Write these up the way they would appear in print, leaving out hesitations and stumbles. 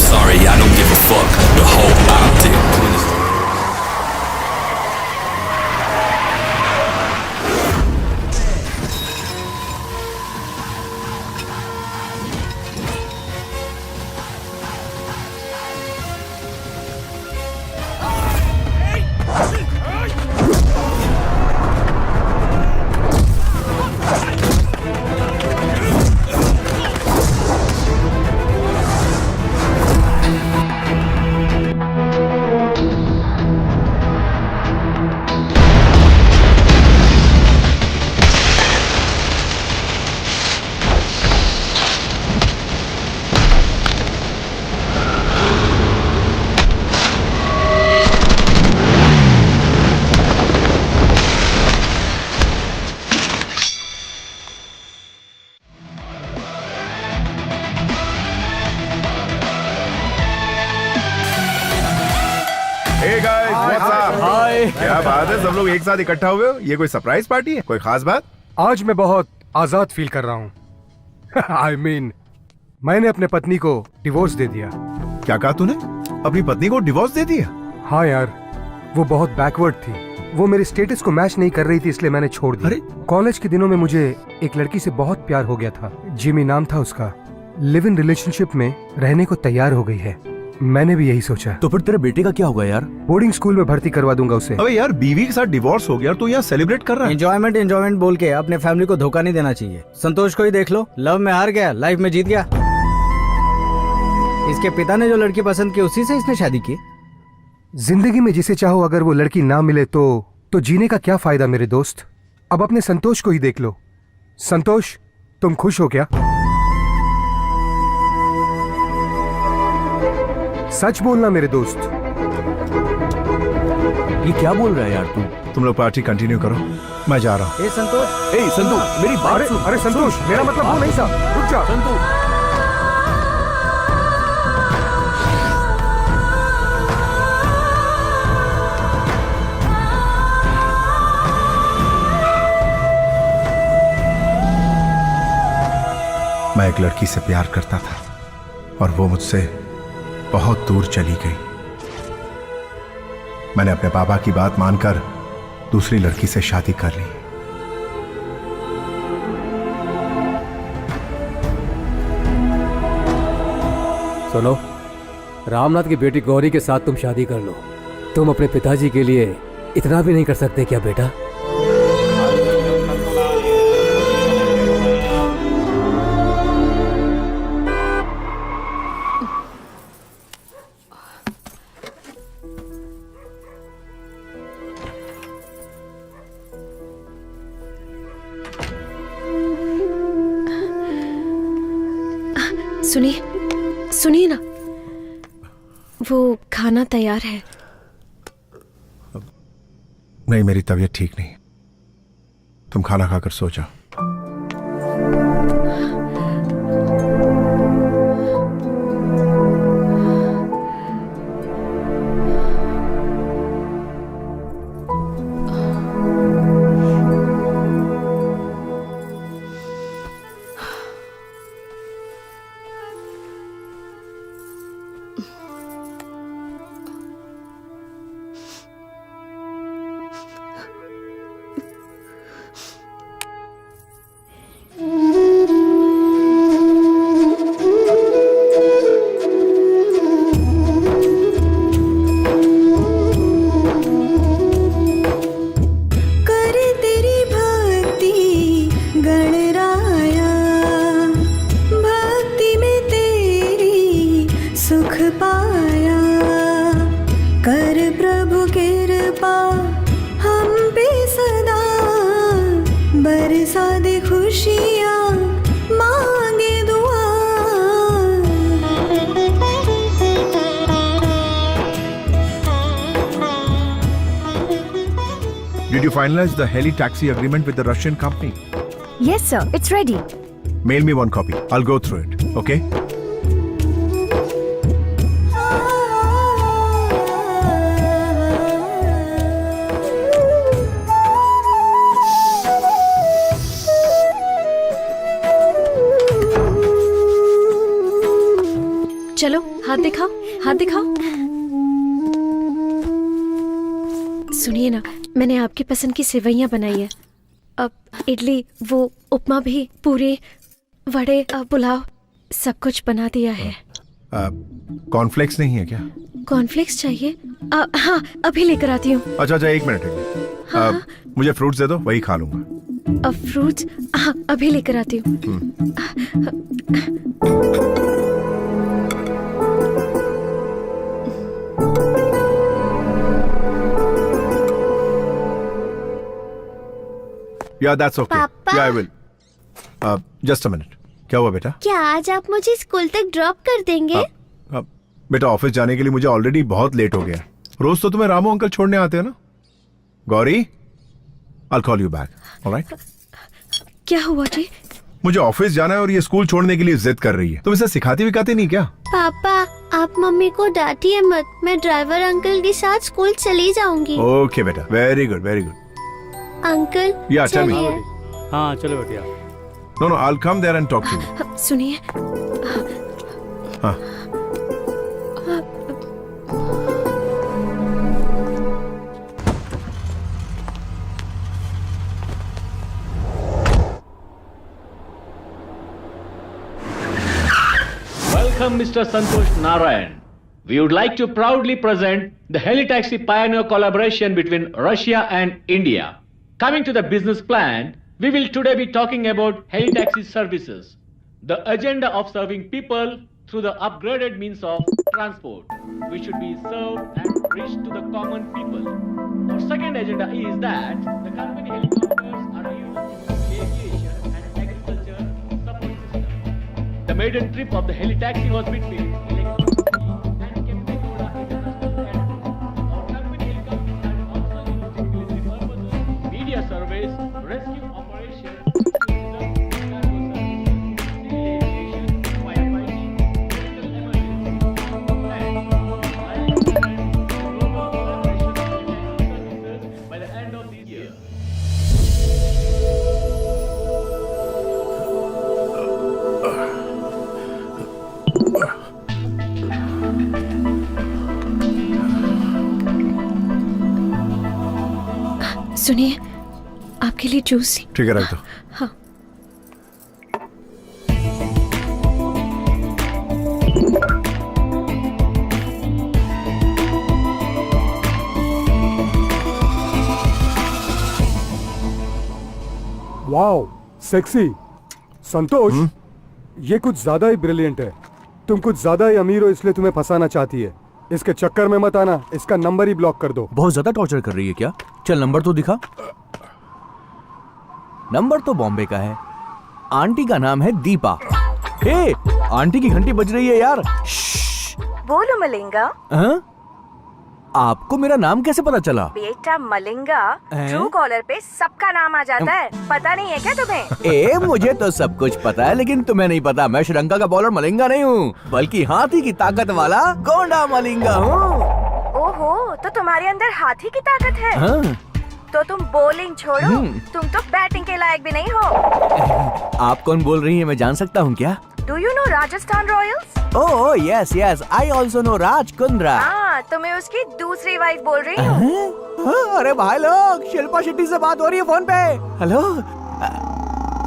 sorry, I don't give a fuck. The whole optic. Hey guys, what's up? हाय। क्या बात है, सब लोग एक साथ इकट्ठा हुए हो? ये कोई सरप्राइज पार्टी है? कोई खास बात? आज मैं बहुत आजाद फील कर रहा हूँ। आई मीन, मैंने अपने पत्नी को डिवोर्स दे दिया। क्या कहा तूने? अपनी पत्नी को डिवोर्स दे दिया? हाँ यार, वो बहुत बैकवर्ड थी। वो मेरे स्टेटस को मैच नहीं कर रही थी, इसलिए मैंने छोड़ दिया। अरे! कॉलेज के दिनों में मुझे एक लड़की से बहुत प्यार हो गया था। जिमी नाम था उसका। लिव इन रिलेशनशिप में रहने को तैयार हो गई है। मैंने भी यही सोचा। तो फिर तेरे बेटे का क्या होगा यार? बोर्डिंग स्कूल में भर्ती करवा दूंगा उसे। अबे यार, बीवी के साथ डिवोर्स हो गया तो यहाँ सेलिब्रेट कर रहा है? एंजॉयमेंट बोल के अपने फैमिली को धोखा नहीं देना चाहिए। संतोष को ही देख लो, लव में हार गया, लाइफ में जीत गया। इसके पिता ने जो लड़की पसंद की, उसी से इसने शादी की। जिंदगी में जिसे चाहो अगर वो लड़की ना मिले तो जीने का क्या फायदा मेरे दोस्त। अब अपने संतोष को ही देख लो। संतोष, तुम खुश हो क्या? सच बोलना मेरे दोस्त। ये क्या बोल रहा है यार तू? तुम लोग पार्टी कंटिन्यू करो, मैं जा रहा हूँ। ए संतोष, ए संतू, मेरी बात अरे सुन। अरे संतोष, मेरा मतलब वो नहीं था। रुक जा। संतू, मैं एक लड़की से प्यार करता था और वो मुझसे बहुत दूर चली गई। मैंने अपने पापा की बात मानकर दूसरी लड़की से शादी कर ली। सुनो, रामनाथ की बेटी गौरी के साथ तुम शादी कर लो। तुम अपने पिताजी के लिए इतना भी नहीं कर सकते क्या बेटा? सुनिए ना, वो खाना तैयार है। नहीं, मेरी तबीयत ठीक नहीं। तुम खाना खाकर सो जाओ। Did you finalize the heli taxi agreement with the Russian company? Yes, sir. It's ready. Mail me one copy. I'll go through it. Okay? चलो हाथ दिखाओ, हाथ दिखाओ। सुनिए ना, मैंने आपकी पसंद की सेवइयां बनाई है। अब इडली, वो उपमा भी, पूरी, वड़े, पुलाव, सब कुछ बना दिया है। कॉर्नफ्लेक्स नहीं है क्या? कॉर्नफ्लेक्स चाहिए? हाँ, अभी लेकर आती हूँ। अच्छा अच्छा, एक मिनट है। हाँ। मुझे फ्रूट्स दे दो, वही खा लूंगा। अब फ्रूट्स? हाँ, अभी लेकर आती हूँ। या दैट्स ओके। पापा? या I will. Just a minute. क्या हुआ बेटा? क्या आज आप मुझे स्कूल तक ड्रॉप कर देंगे? बेटा, ऑफिस जाने के लिए मुझे ऑलरेडी बहुत लेट हो गया। रोज तो तुम्हें रामू अंकल छोड़ने आते हैं ना। Gauri, I call you back, alright? क्या हुआ जी? मुझे ऑफिस जाना है और ये स्कूल छोड़ने के लिए जिद कर रही है। तुम इसे सिखाती विखाती नहीं क्या? पापा, आप मम्मी को डांटिए मत। मैं ड्राइवर अंकल के साथ स्कूल चली जाऊंगी। ओके बेटा, very good very good. Uncle या टेल मी। चलिए। हाँ चलो बेटिया। No no, I will come there and talk to you. सुनिए, हाँ। Welcome, Mr. Santosh Narayan. We would like to proudly present the Helitaxi Pioneer collaboration between Russia and India. Coming to the business plan, we will today be talking about Helitaxi services, the agenda of serving people through the upgraded means of transport, which should be served and reached to the common people. Our second agenda is that the company helicopters are used in aviation and agriculture support system. The maiden trip of the Helitaxi was between Electricity and Kempegowda International Airport. Our company helicopters are also used in military purposes, media surveys, rescue operations, tourism, cargo services, civil aviation, firefighting, medical emergency, and global operational services by the end of this year. सुनिए, आपके लिए juice. ठीक है, रख दो। हाँ। Wow, sexy. संतोष, ये कुछ ज्यादा ही ब्रिलियंट है। तुम कुछ ज्यादा ही अमीर हो, इसलिए तुम्हें फंसाना चाहती है। इसके चक्कर में मत आना, इसका नंबर ही ब्लॉक कर दो। बहुत ज्यादा टॉर्चर कर रही है क्या? चल नंबर तो दिखा। नंबर तो बॉम्बे का है। आंटी का नाम है दीपा। हे, आंटी की घंटी बज रही है यार। बोलो मलिंगा। हाँ? आपको मेरा नाम कैसे पता चला? बेटा मलिंगा, ट्रू कॉलर पे सबका नाम आ जाता है। पता नहीं है क्या तुम्हें? ए, मुझे तो सब कुछ पता है, लेकिन तुम्हें नहीं पता। मैं श्रीलंका का बॉलर मलिंगा नहीं हूँ, बल्कि हाथी की ताकत वाला गोंडा मलिंगा हूँ। ओहो, तो तुम्हारे अंदर हाथी की ताकत है। हाँ? तो तुम बॉलिंग छोड़ो, तुम तो बैटिंग के लायक भी नहीं हो। आप कौन बोल रही हैं, मैं जान सकता हूँ क्या? Do you know Rajasthan Royals? Oh yes yes, I also know Raj Kundra. हाँ, तो मैं उसकी दूसरी वाइफ बोल रही हूँ। अरे भाई लोग, शिल्पा शेट्टी से बात हो रही है फोन पे। हेलो।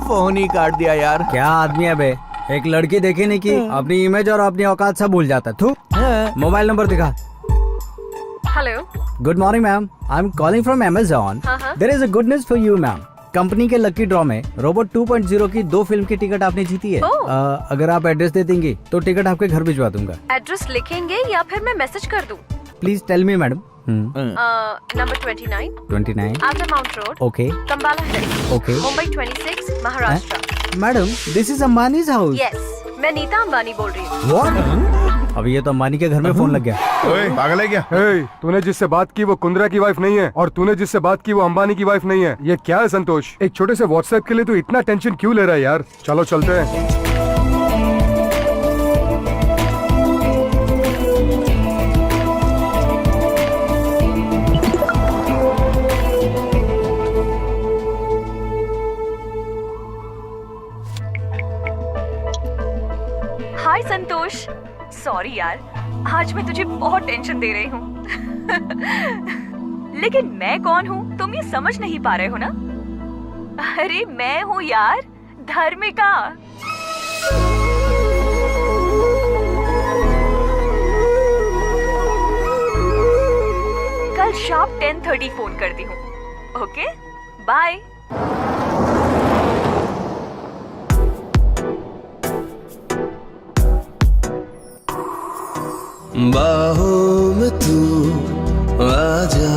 फोन ही काट दिया यार। क्या आदमी है बे, एक लड़की देखी नहीं की अपनी इमेज और अपनी औकात सब भूल जाता। तू मोबाइल नंबर दिखा। Hello. Good morning ma'am, I am calling from Amazon. There is a good news for you ma'am. Company के लकी ड्रॉ में रोबोट 2.0 की 2 फिल्म की टिकट आपने जीती है। अगर आप एड्रेस दे देंगी तो टिकट आपके घर भिजवा दूंगा। एड्रेस लिखेंगे या फिर मैं मैसेज कर दूं? Please tell me madam. Number 29 Altamount road, okay Cumballa head, okay. Mumbai 26, Maharashtra. Madam, this is Ambani's house. Yes, मैं नीता अंबानी बोल रही हूँ। व्हाट? अभी ये तो अंबानी के घर में फोन लग गया। ओए, पागल है क्या? हे, तूने जिससे बात की वो कुंद्रा की वाइफ नहीं है, और तूने जिससे बात की वो अंबानी की वाइफ नहीं है। ये क्या है संतोष? एक छोटे से व्हाट्सएप के लिए तू इतना टेंशन क्यों ले रहा है यार? चलो चलते हैं। हाय संतोष, सॉरी यार, आज मैं तुझे बहुत टेंशन दे रही हूँ। लेकिन मैं कौन हूँ तुम ये समझ नहीं पा रहे हो ना? अरे मैं हूँ यार, धर्मिका। कल शार्प 10:30 फोन करती हूँ। Okay, bye. बाहों में तू आजा,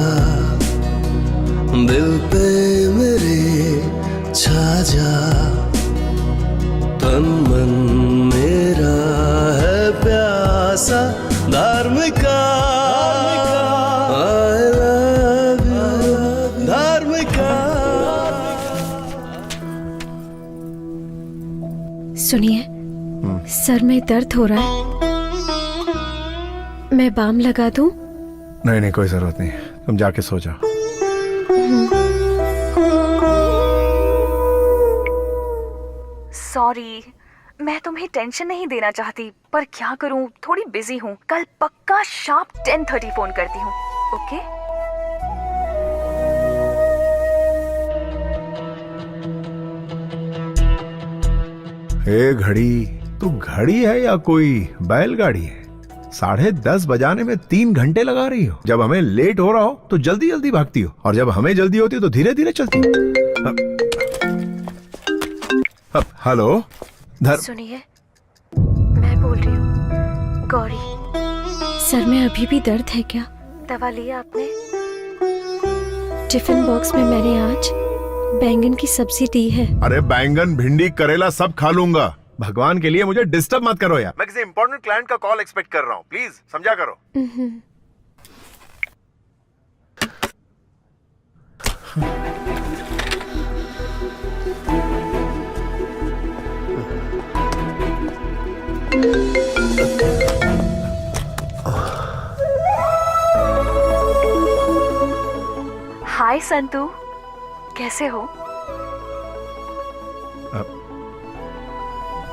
दिल पे मेरे छा जा, तन मन मेरा है प्यासा धार्मिका। I love you, धार्मिका। सुनिए, सर में दर्द हो रहा है, मैं बाम लगा दूं? नहीं नहीं, कोई जरूरत नहीं, तुम जाके सो जाओ। सॉरी, मैं तुम्हें टेंशन नहीं देना चाहती, पर क्या करूं, थोड़ी बिजी हूं। कल पक्का शार्प 10:30 फोन करती हूं। ओके? ए घड़ी, तू घड़ी है या कोई बैलगाड़ी है? 10:30 बजाने में 3 घंटे लगा रही हो। जब हमें लेट हो रहा हो तो जल्दी जल्दी भागती हो, और जब हमें जल्दी होती है तो धीरे धीरे चलती हो। हेलो सुनिए, मैं बोल रही हूँ, गौरी। सर में अभी भी दर्द है क्या? दवा लिया आपने? टिफिन बॉक्स में मैंने आज बैंगन की सब्जी दी है। अरे बैंगन, भिंडी, करेला सब खा लूंगा। भगवान के लिए मुझे डिस्टर्ब मत करो यार। मैं किसी इंपॉर्टेंट क्लाइंट का कॉल एक्सपेक्ट कर रहा हूँ, प्लीज समझा करो। हाय संतू, कैसे हो?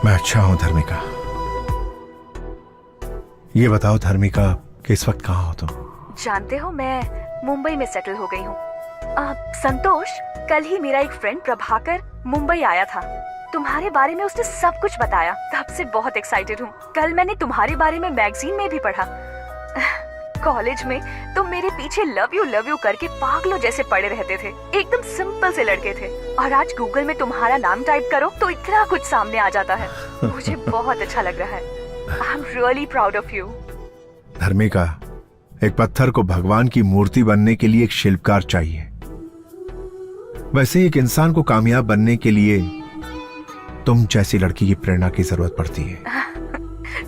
मैं अच्छा हूं धर्मिका। ये बताओ धर्मिका कि इस वक्त कहाँ हो तुम? जानते हो, मैं मुंबई में सेटल हो गई हूँ। संतोष, कल ही मेरा एक फ्रेंड प्रभाकर मुंबई आया था। तुम्हारे बारे में उसने सब कुछ बताया, तब से बहुत एक्साइटेड हूँ। कल मैंने तुम्हारे बारे में मैगजीन में भी पढ़ा। कॉलेज में तुम मेरे पीछे लव यू करके पागलों जैसे पड़े रहते थे। एकदम सिंपल से लड़के थे, और आज गूगल में तुम्हारा नाम टाइप करो तो इतना कुछ सामने आ जाता है। मुझे बहुत अच्छा लग रहा है। I am really proud of you. Dharmika, एक पत्थर को भगवान की मूर्ति बनने के लिए एक शिल्पकार चाहिए, वैसे ही एक इंसान को कामयाब बनने के लिए तुम जैसी लड़की की प्रेरणा की जरूरत पड़ती है।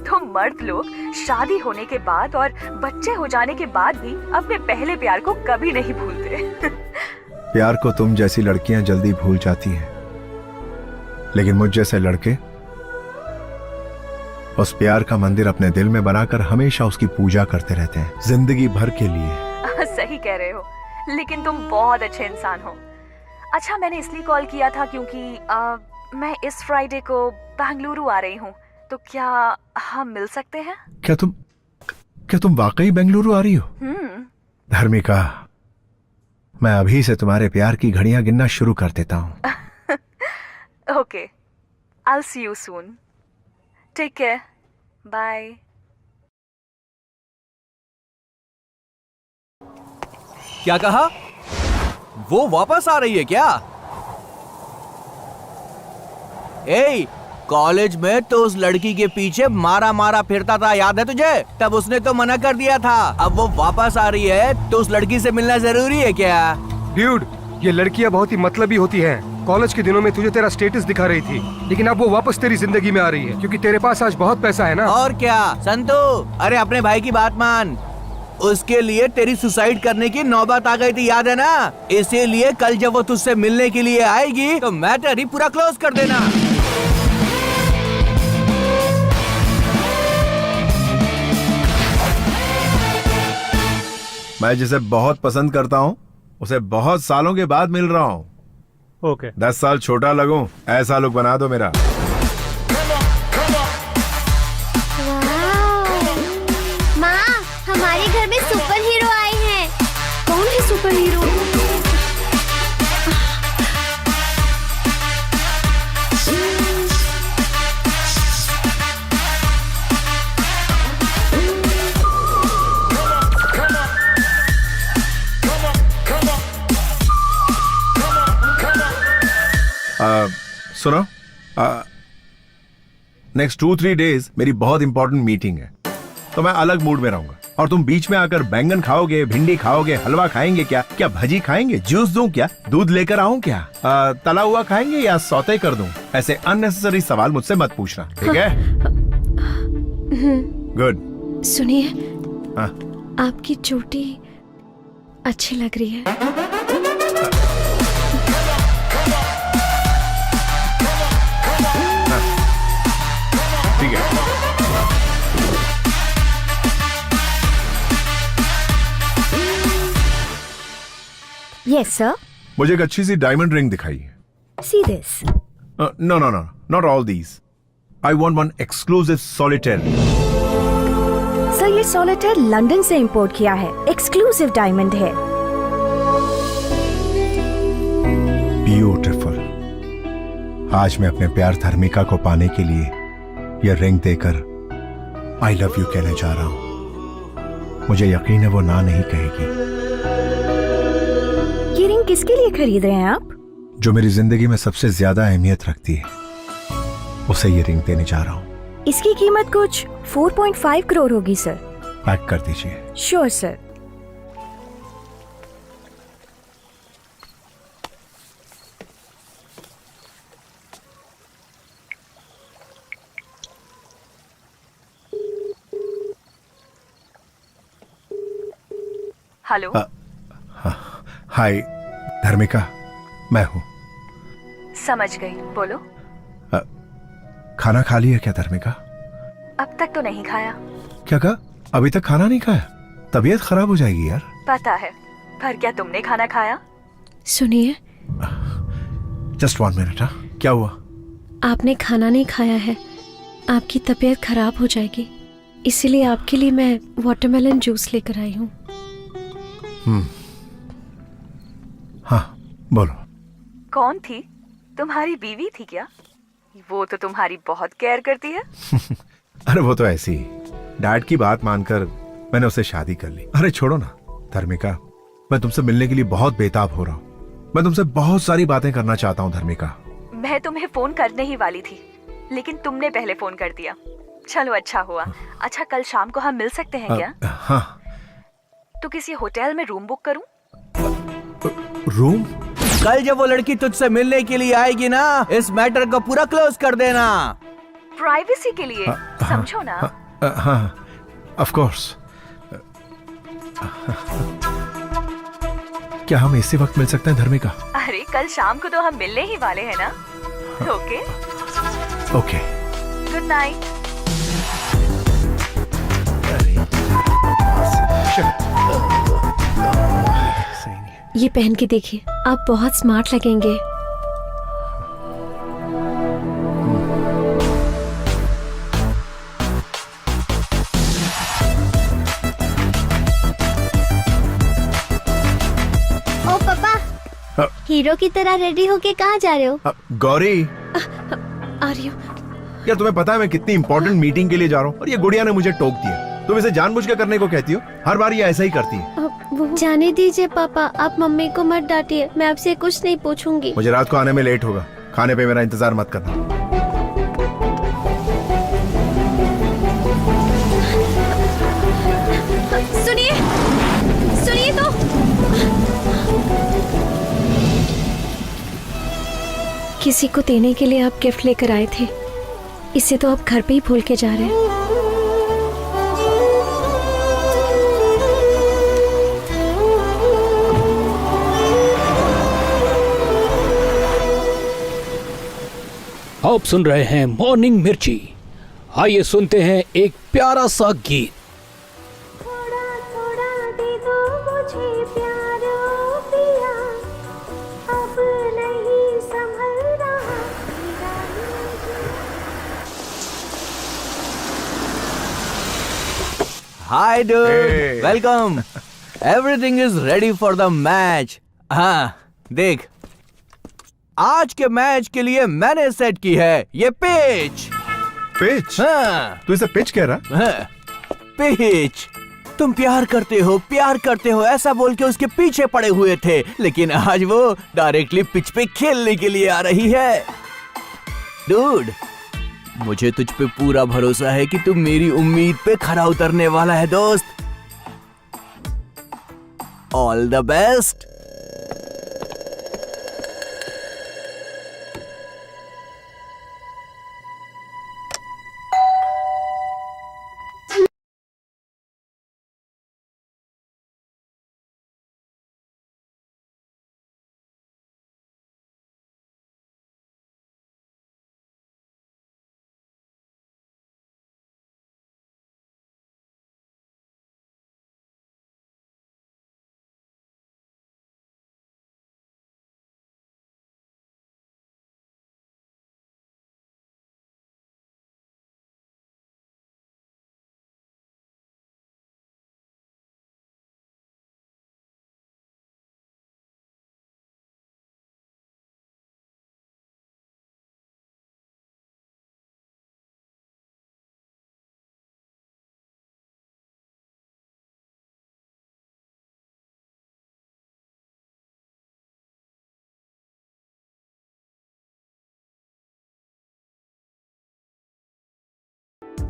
तो मर्द लोग शादी होने के बाद और बच्चे हो जाने के बाद भी अपने पहले प्यार को कभी नहीं भूलते। प्यार को तुम जैसी लड़कियां जल्दी भूल जाती हैं, लेकिन मुझ जैसे लड़के उस प्यार का मंदिर अपने दिल में बनाकर हमेशा उसकी पूजा करते रहते हैं, जिंदगी भर के लिए। सही कह रहे हो, लेकिन तुम बहुत अच्छे इंसान हो। अच्छा, मैंने इसलिए कॉल किया था क्योंकि मैं इस फ्राइडे को बेंगलुरु आ रही हूँ, तो क्या हम मिल सकते हैं? क्या तुम वाकई बेंगलुरु आ रही हो? धर्मिका, मैं अभी से तुम्हारे प्यार की घड़ियां गिनना शुरू कर देता हूँ। Okay, I will see you soon. Take care, bye. क्या कहा? वो वापस आ रही है क्या? ए, कॉलेज में तो उस लड़की के पीछे मारा फिरता था, याद है तुझे? तब उसने तो मना कर दिया था। अब वो वापस आ रही है तो उस लड़की से मिलना जरूरी है क्या? ड्यूड, ये लड़कियां बहुत ही मतलबी होती हैं। कॉलेज के दिनों में तुझे तेरा स्टेटस दिखा रही थी, लेकिन अब वो वापस तेरी जिंदगी में आ रही है क्योंकि तेरे पास आज बहुत पैसा है ना। और क्या संतू, अरे अपने भाई की बात मान। उसके लिए तेरी सुसाइड करने की नौबत आ गई थी, याद है ना? इसीलिए कल जब वो तुझसे मिलने के लिए आएगी तो मैटर ही पूरा क्लोज कर देना। मैं जिसे बहुत पसंद करता हूँ उसे बहुत सालों के बाद मिल रहा हूँ। ओके। 10 साल छोटा लगूं, ऐसा लुक बना दो मेरा। सुनो, नेक्स्ट 2-3 डेज मेरी बहुत इंपॉर्टेंट मीटिंग है, तो मैं अलग मूड में रहूंगा। और तुम बीच में आकर बैंगन खाओगे, भिंडी खाओगे, हलवा खाएंगे क्या? क्या भजी खाएंगे? जूस दूं क्या? दूध लेकर आऊं क्या? तला हुआ खाएंगे या सौते कर दूं? ऐसे अननेसेसरी सवाल मुझसे मत पूछना, ठीक है? गुड। सुनिए, हाँ। आपकी चोटी अच्छी लग रही है। ठीक है। Yes sir. मुझे एक अच्छी सी डायमंड रिंग दिखाइए। See this. No no no, not all these. I want one exclusive solitaire. Sir ये सॉलिटेयर लंदन से इंपोर्ट किया है, एक्सक्लूसिव डायमंड है। ब्यूटीफुल। आज मैं अपने प्यार धर्मिका को पाने के लिए यह रिंग देकर आई लव यू कहने जा रहा हूं। मुझे यकीन है वो ना नहीं कहेगी। ये रिंग किसके लिए खरीद रहे हैं आप? जो मेरी जिंदगी में सबसे ज्यादा अहमियत रखती है, उसे ये रिंग देने जा रहा हूं। इसकी कीमत कुछ 4.5 करोड़ होगी सर। पैक कर दीजिए। Sure sir. हेलो। हाय धर्मिका, मैं हूं। समझ गई, बोलो। खाना खा लिया क्या धर्मिका? अब तक तो नहीं खाया। क्या कहा? अभी तक खाना नहीं खाया? तबीयत खराब हो जाएगी यार। पता है, पर क्या तुमने खाना खाया? सुनिए, जस्ट 1 मिनट। हाँ, क्या हुआ? आपने खाना नहीं खाया है, आपकी तबीयत खराब हो जाएगी, इसीलिए आपके लिए मैं वाटरमेलन जूस लेकर आई हूँ। हाँ बोलो। कौन थी? तुम्हारी बीवी थी क्या? वो तो तुम्हारी बहुत केयर करती है। अरे वो तो ऐसी ही, डैड की बात मानकर मैंने उससे शादी कर ली। अरे छोड़ो ना धर्मिका, मैं तुमसे मिलने के लिए बहुत बेताब हो रहा हूँ। मैं तुमसे बहुत सारी बातें करना चाहता हूँ धर्मिका। मैं तुम्हें फोन करने ही वाली थी, लेकिन तुमने पहले फोन कर दिया। चलो अच्छा हुआ। अच्छा, कल शाम को हम मिल सकते हैं क्या? हाँ। तो किसी होटल में रूम बुक करूं? रूम? कल जब वो लड़की तुझसे मिलने के लिए आएगी ना, इस मैटर को पूरा क्लोज कर देना। प्राइवेसी के लिए, समझो ना। हाँ, ऑफ कोर्स। क्या हम इसी वक्त मिल सकते हैं धर्मिका? अरे कल शाम को तो हम मिलने ही वाले हैं ना। Okay okay, good night. ये पहन के देखिए, आप बहुत स्मार्ट लगेंगे। ओ पापा, हीरो की तरह रेडी होके कहाँ जा रहे हो? गौरी, आ रही हूँ। क्या तुम्हें पता है मैं कितनी इंपॉर्टेंट मीटिंग के लिए जा रहा हूँ और ये गुड़िया ने मुझे टोक दिया? तुम इसे जानबूझ के करने को कहती हो, हर बार ये ऐसा ही करती है। जाने दीजिए पापा, आप मम्मी को मत डांटिए, मैं आपसे कुछ नहीं पूछूंगी। मुझे रात को आने में लेट होगा, खाने पे मेरा इंतजार मत करना। सुनिए, सुनिए तो। किसी को देने के लिए आप गिफ्ट लेकर आए थे, इसे तो आप घर पे ही भूल के जा रहे हैं। आप सुन रहे हैं मॉर्निंग मिर्ची। आइए सुनते हैं एक प्यारा सा गीत। थोड़ा थोड़ा दे दो मुझे प्यार ओ पिया, अब नहीं संभल रहा। Hi dude, Hey. Welcome. Everything is ready for the match. हाँ देख, आज के मैच के लिए मैंने सेट की है ये पिच। पिच? हाँ, तू इसे पिच कह रहा? हाँ, पिच। तुम प्यार करते हो ऐसा बोल के उसके पीछे पड़े हुए थे, लेकिन आज वो डायरेक्टली पिच पे खेलने के लिए आ रही है। डूड, मुझे तुझ पे पूरा भरोसा है कि तू मेरी उम्मीद पे खरा उतरने वाला है दोस्त। All the best.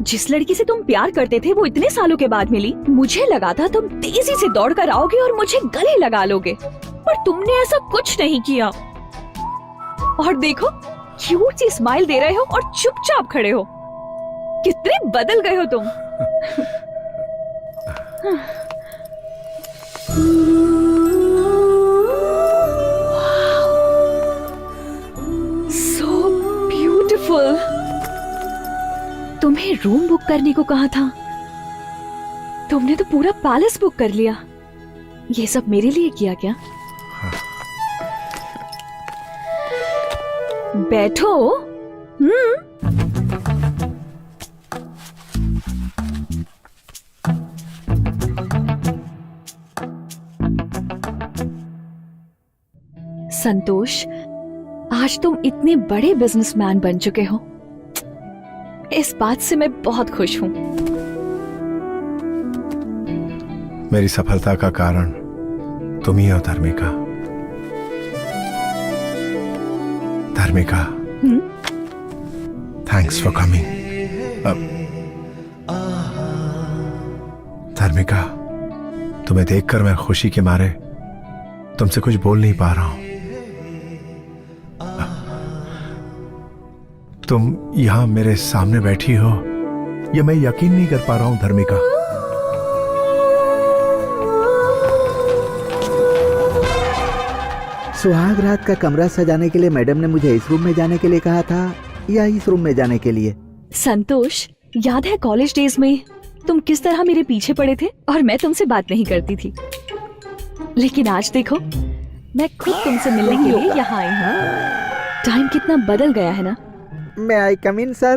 जिस लड़की से तुम प्यार करते थे वो इतने सालों के बाद मिली। मुझे लगा था तुम तेजी से दौड़ कर आओगे और मुझे गले लगा लोगे, पर तुमने ऐसा कुछ नहीं किया। और देखो, क्यूट सी स्माइल दे रहे हो और चुपचाप खड़े हो। कितने बदल गए हो तुम। So beautiful। तुम्हें रूम बुक करने को कहा था, तुमने तो पूरा पैलेस बुक कर लिया। ये सब मेरे लिए किया क्या? बैठो। संतोष, आज तुम इतने बड़े बिजनेसमैन बन चुके हो, इस बात से मैं बहुत खुश हूँ। मेरी सफलता का कारण तुम ही हो धर्मिका। धर्मिका, थैंक्स फॉर कमिंग। धर्मिका, तुम्हें देखकर मैं खुशी के मारे तुमसे कुछ बोल नहीं पा रहा हूं। तुम यहां मेरे सामने बैठी हो, ये मैं यकीन नहीं कर पा रहा हूं धर्मिका। सुहाग रात का कमरा सजाने के लिए मैडम ने मुझे इस रूम में जाने के लिए कहा था या इस रूम में जाने के लिए? संतोष, याद है कॉलेज डेज में तुम किस तरह मेरे पीछे पड़े थे और मैं तुमसे बात नहीं करती थी, लेकिन आज देखो मैं खुद तुमसे मिलने के लिए यहाँ आई हूँ। टाइम कितना बदल गया है ना। May I come in, sir?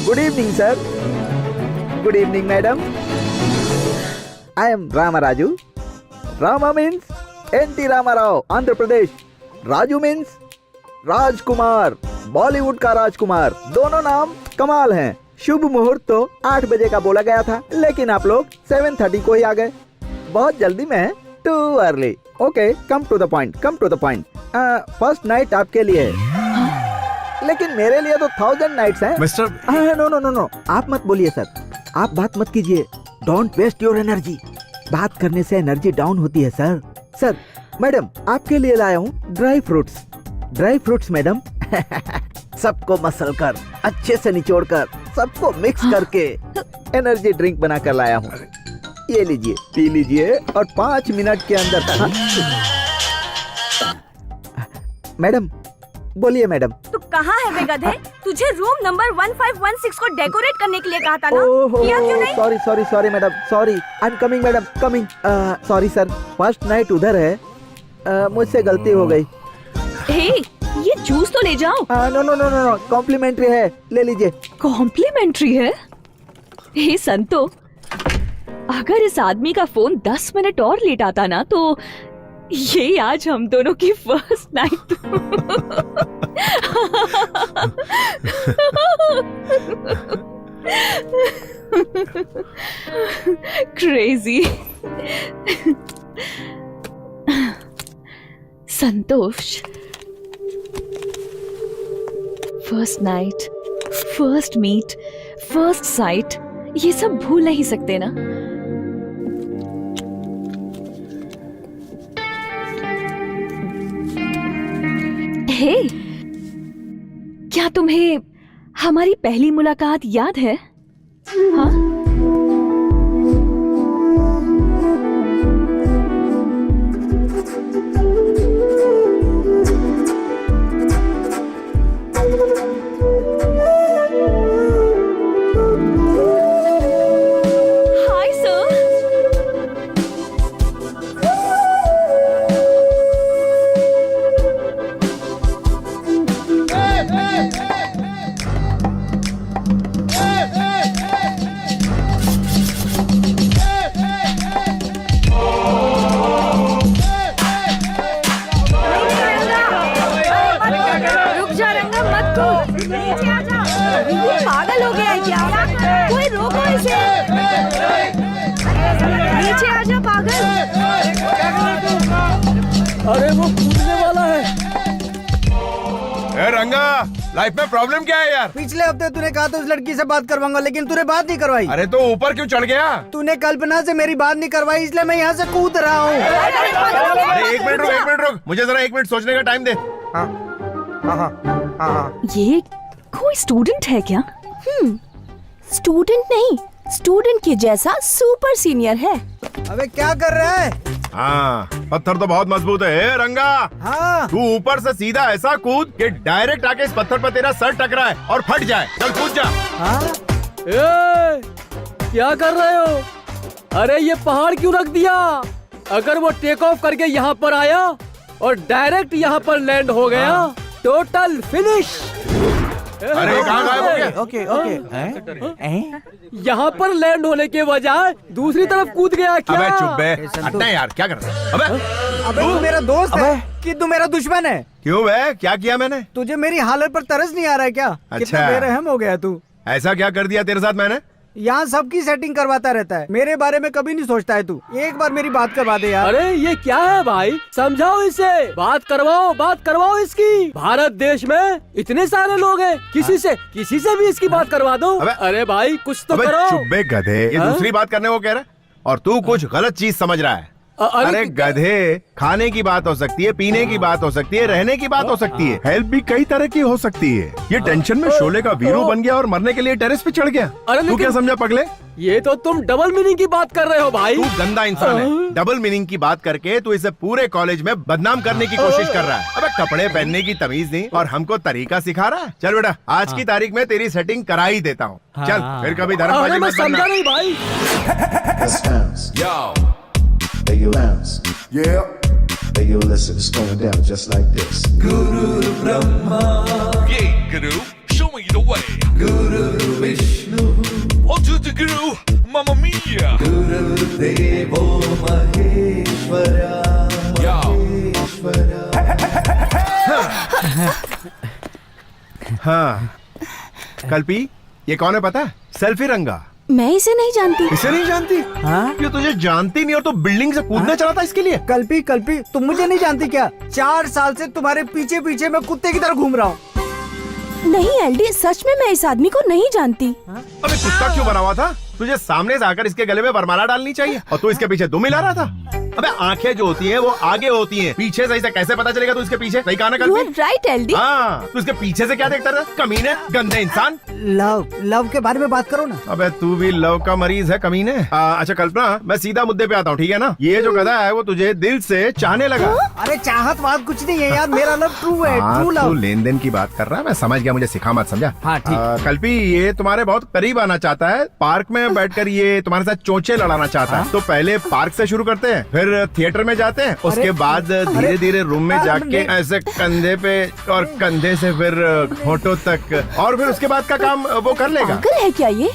Good evening, sir. Good evening, madam. I am Rama Raju. Rama means N.T. Rama Rao, Andhra Pradesh. Raju means राजकुमार, बॉलीवुड का राजकुमार। दोनों नाम कमाल हैं। शुभ मुहूर्त तो 8 बजे का बोला गया था, लेकिन आप लोग 7:30 को ही आ गए। बहुत जल्दी में है, too early. Okay, come to the point. Come to the point. First night आपके लिए है, लेकिन मेरे लिए तो 1000 नाइट्स हैं। मिस्टर नो, आप मत बोलिए सर, आप बात मत कीजिए। Don't waste your energy. बात करने से एनर्जी डाउन होती है सर। सर, मैडम आपके लिए लाया हूँ dry fruits. Dry fruits madam. सबको मसल कर, अच्छे से निचोड़ कर, सबको मिक्स करके एनर्जी ड्रिंक बना कर लाया हूँ। ये लीजिए, पी लीजिए और 5 मिनट के अंदर। मैडम बोलिए मैडम। तू कहाँ है बे गधे? तुझे रूम नंबर 1516 को डेकोरेट करने के लिए कहा था ना? किया क्यों नहीं? Sorry madam, sorry. I am coming madam, coming. Sorry sir, first night उधर है, मुझसे गलती हो गई। हे, ये जूस तो ले जाओ। नो, कॉम्प्लीमेंट्री है, ले लीजिए। कॉम्प्लीमेंट्री है? हे संतो, अगर इस आदमी का फोन 10 मिनट और लेट आता ना तो ये आज हम दोनों की first night. Crazy. Santosh, first night, first meet, first sight, ये सब भूल नहीं सकते ना। हे, क्या तुम्हें हमारी पहली मुलाकात याद है? हाँ? Hi sir. रुक जा रंगा, मत कूद, नीचे आ जा। ये पागल हो गया है क्या? कोई रोको इसे। नीचे आ जा पागल। अरे वो कूदने वाला है। ए रंगा, लाइफ में प्रॉब्लम क्या है यार? पिछले हफ्ते तूने कहा था उस लड़की से बात करवाऊंगा, लेकिन तूने बात नहीं करवाई। अरे तो ऊपर क्यों चढ़ गया? तूने कल्पना से मेरी बात नहीं करवाई, इसलिए मैं यहाँ से कूद रहा हूँ। अरे एक मिनट रुक, मुझे जरा 1 मिनट सोचने का टाइम दे। ये कोई स्टूडेंट है क्या? स्टूडेंट नहीं, स्टूडेंट के जैसा सुपर सीनियर है। अबे क्या कर रहा है? हाँ, पत्थर तो बहुत मजबूत है। ए, रंगा, हाँ तू ऊपर से सीधा ऐसा कूद कि डायरेक्ट आके इस पत्थर पर तेरा सर टकराए और फट जाए। चल कूद जा। हाँ ए, क्या कर रहे हो? अरे ये पहाड़ क्यों रख दिया? अगर वो टेक ऑफ करके यहाँ पर आया और डायरेक्ट यहाँ पर लैंड हो गया, टोटल फिनिश। अरे कहाँ गायब हो गया? Okay okay. यहाँ पर लैंड होने के बजाय दूसरी तरफ कूद गया क्या? अबे चुप बे, हटना यार, क्या कर रहा है? अबे तू मेरा दोस्त है कि तू मेरा दुश्मन है? क्यों बे, क्या किया मैंने? तुझे मेरी हालत पर तरस नहीं आ रहा है क्या? अच्छा। कितना बेरहम हो गया तू। ऐसा क्या कर दिया तेरे साथ मैंने? यहाँ सबकी सेटिंग करवाता रहता है, मेरे बारे में कभी नहीं सोचता है तू। एक बार मेरी बात करवा दे यार। अरे ये क्या है भाई, समझाओ इसे, बात करवाओ इसकी। भारत देश में इतने सारे लोग हैं, किसी से भी इसकी बात करवा दो। अरे भाई कुछ तो अबे करो। चुप बे गधे, ये दूसरी बात करने को कह रहा है और तू कुछ गलत चीज समझ रहा है। अरे गधे, खाने की बात हो सकती है, पीने की बात हो सकती है, रहने की बात हो सकती है, हेल्प भी कई तरह की हो सकती है। ये टेंशन में शोले का वीरू बन गया और मरने के लिए टेरेस पे चढ़ गया। तू क्या समझा पगले? ये तो तुम डबल मीनिंग की बात कर रहे हो भाई। तू गंदा इंसान है। डबल मीनिंग की बात करके तू इसे पूरे कॉलेज में बदनाम करने की कोशिश कर रहा है। अबे कपड़े पहनने की तमीज नहीं और हमको तरीका सिखा रहा है। चल बेटा, आज की तारीख में तेरी सेटिंग करा ही देता हूँ। चल फिर कभी धर्मबाजी मत करना। समझा नहीं भाई। Yo. Hey, you bounce. Yeah. Hey, you listen, it's going down just like this. Guru Brahma. Yeah, Guru, show me the way. Guru Vishnu. On to the Guru, Mamma Mia. Guru Devo Maheshwara. Yo. हाँ, कल्पी, ये कौन है पता है? Selfie रंगा। मैं इसे नहीं जानती। इसे नहीं जानती? हाँ? ये तुझे जानती नहीं और तो बिल्डिंग से कूदना चला था इसके लिए। कल्पी तुम मुझे नहीं जानती क्या? 4 साल से तुम्हारे पीछे पीछे मैं कुत्ते की तरह घूम रहा हूँ। नहीं एलडी, सच में मैं इस आदमी को नहीं जानती। अबे कुत्ता क्यों बना हुआ था? तुझे सामने से आकर इसके गले में वरमाला डालनी चाहिए और तू इसके पीछे दुम हिला रहा था। अबे आंखें जो होती हैं वो आगे होती हैं, पीछे से इसे कैसे पता चलेगा? तू इसके पीछे सही कहा ना You are कल्पी? right, LD. हाँ, तू इसके पीछे से क्या देखता रहा? कमीने, गंदे इंसान। लव के बारे में बात करो ना। अबे तू भी लव का मरीज है कमीने। अच्छा कल्पना, मैं सीधा मुद्दे पे आता हूँ, ठीक है ना? ये जो गधा है वो तुझे दिल से चाहने लगा। अरे चाहत बात कुछ नहीं है यार, मेरा लव ट्रू है, ट्रू तू लव। लेन देन की बात कर रहा है, मैं समझ गया, मुझे सिखा मत, समझा? हाँ, ठीक। कल्पी, ये तुम्हारे बहुत करीब आना चाहता है। पार्क में बैठकर ये तुम्हारे साथ चोंचे लड़ाना चाहता है। तो पहले पार्क से शुरू करते हैं, फिर थिएटर में जाते हैं, उसके बाद धीरे धीरे रूम में जाके ऐसे कंधे पे और कंधे से फिर होठों तक, और फिर उसके बाद का काम वो कर लेगा। अंकल है क्या ये?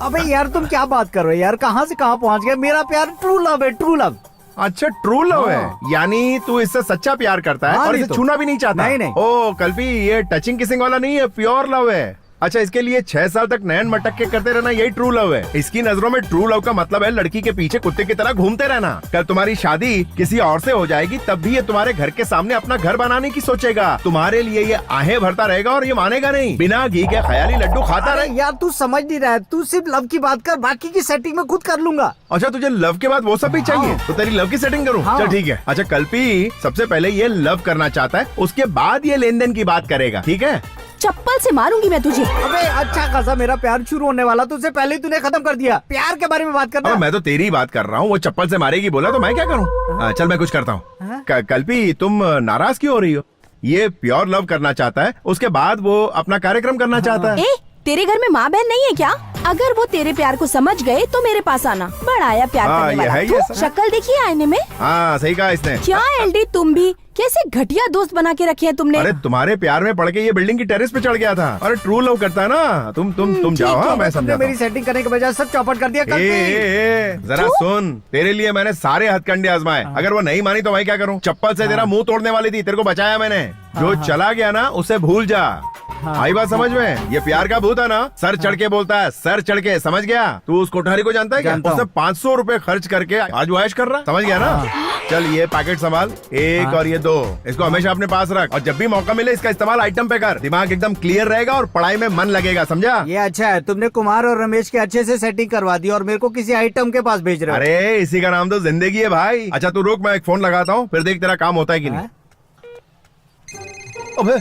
अबे यार तुम क्या बात कर रहे हो यार, कहाँ से कहाँ पहुँच गए? मेरा प्यार ट्रू लव है, ट्रू लव। अच्छा ट्रू लव है, यानी तू इससे सच्चा प्यार करता है हाँ, और नहीं इसे तो। छूना भी नहीं चाहता। नहीं। ओ कल्पी, ये टचिंग किसिंग वाला नहीं है, प्योर लव है। अच्छा, इसके लिए 6 साल तक नैन मटक के करते रहना यही ट्रू लव है। इसकी नजरों में ट्रू लव का मतलब है लड़की के पीछे कुत्ते की तरह घूमते रहना। कल तुम्हारी शादी किसी और से हो जाएगी तब भी ये तुम्हारे घर के सामने अपना घर बनाने की सोचेगा। तुम्हारे लिए ये आहें भरता रहेगा और ये मानेगा नहीं। बिना घी के ख्याली लड्डू खाता रहे। यार तू समझ नहीं रहा है, तू सिर्फ लव की बात कर, बाकी की सेटिंग में खुद कर लूंगा। अच्छा, तुझे लव के बाद वो सब भी चाहिए? तो तेरी लव की सेटिंग करूं? हाँ। चल ठीक है। अच्छा, कल्पी सबसे पहले ये लव करना चाहता है, उसके बाद ये लेन देन की बात करेगा, ठीक है? चप्पल से मारूंगी मैं तुझे। अबे अच्छा खासा मेरा प्यार शुरू होने वाला, तुझसे पहले ही तूने खत्म कर दिया। प्यार के बारे में बात करना। मैं तो तेरी बात कर रहा हूँ। वो चप्पल से मारेगी बोला तो मैं क्या करूँ? चल मैं कुछ करता हूँ। कल्पी तुम नाराज क्यों हो रही हो? ये प्योर लव करना चाहता है, उसके बाद वो अपना कार्यक्रम करना चाहता है। तेरे घर में माँ बहन नहीं है क्या? अगर वो तेरे प्यार को समझ गए तो मेरे पास आना। बड़ा आया प्यार करने वाला। ये तू शक्ल देखिए आईने में। हाँ सही कहा इसने। क्या एलडी तुम भी कैसे घटिया दोस्त बना के रखे हैं तुमने? अरे तुम्हारे प्यार में पड़ के ये बिल्डिंग की टेरेस पे चढ़ गया था। अरे ट्रू लव करता है ना। तुम जाओ। हाँ, मैं समझा। मेरी सेटिंग करने के बजाय सब चौपट कर दिया। जरा सुन, तेरे लिए मैंने सारे हथकंडे आजमाए। अगर वो नहीं मानी तो मैं क्या करूँ? चप्पल से तेरा मुंह तोड़ने वाली थी, तेरे को बचाया मैंने। जो चला गया ना उसे भूल जा। आई बात समझ में? ये प्यार का भूत है ना, सर चढ़ के बोलता है, सर चढ़ के। समझ गया? तू उस कोठारी को जानता है क्या? उसने 500 रुपए खर्च करके आज वो ऐश कर रहा। समझ गया ना? चल ये पैकेट संभाल, एक और ये 2। इसको हमेशा अपने पास रख और जब भी मौका मिले इसका इस्तेमाल आइटम पे कर। दिमाग एकदम क्लियर रहेगा और पढ़ाई में मन लगेगा। समझा? ये अच्छा है, तुमने कुमार और रमेश के अच्छे से सेटिंग करवा दी और मेरे को किसी आइटम के पास भेज रहे हो। अरे इसी का नाम तो जिंदगी है भाई। अच्छा तू रुक, मैं एक फोन लगाता हूँ, फिर देख तेरा काम होता है कि नहीं। अबे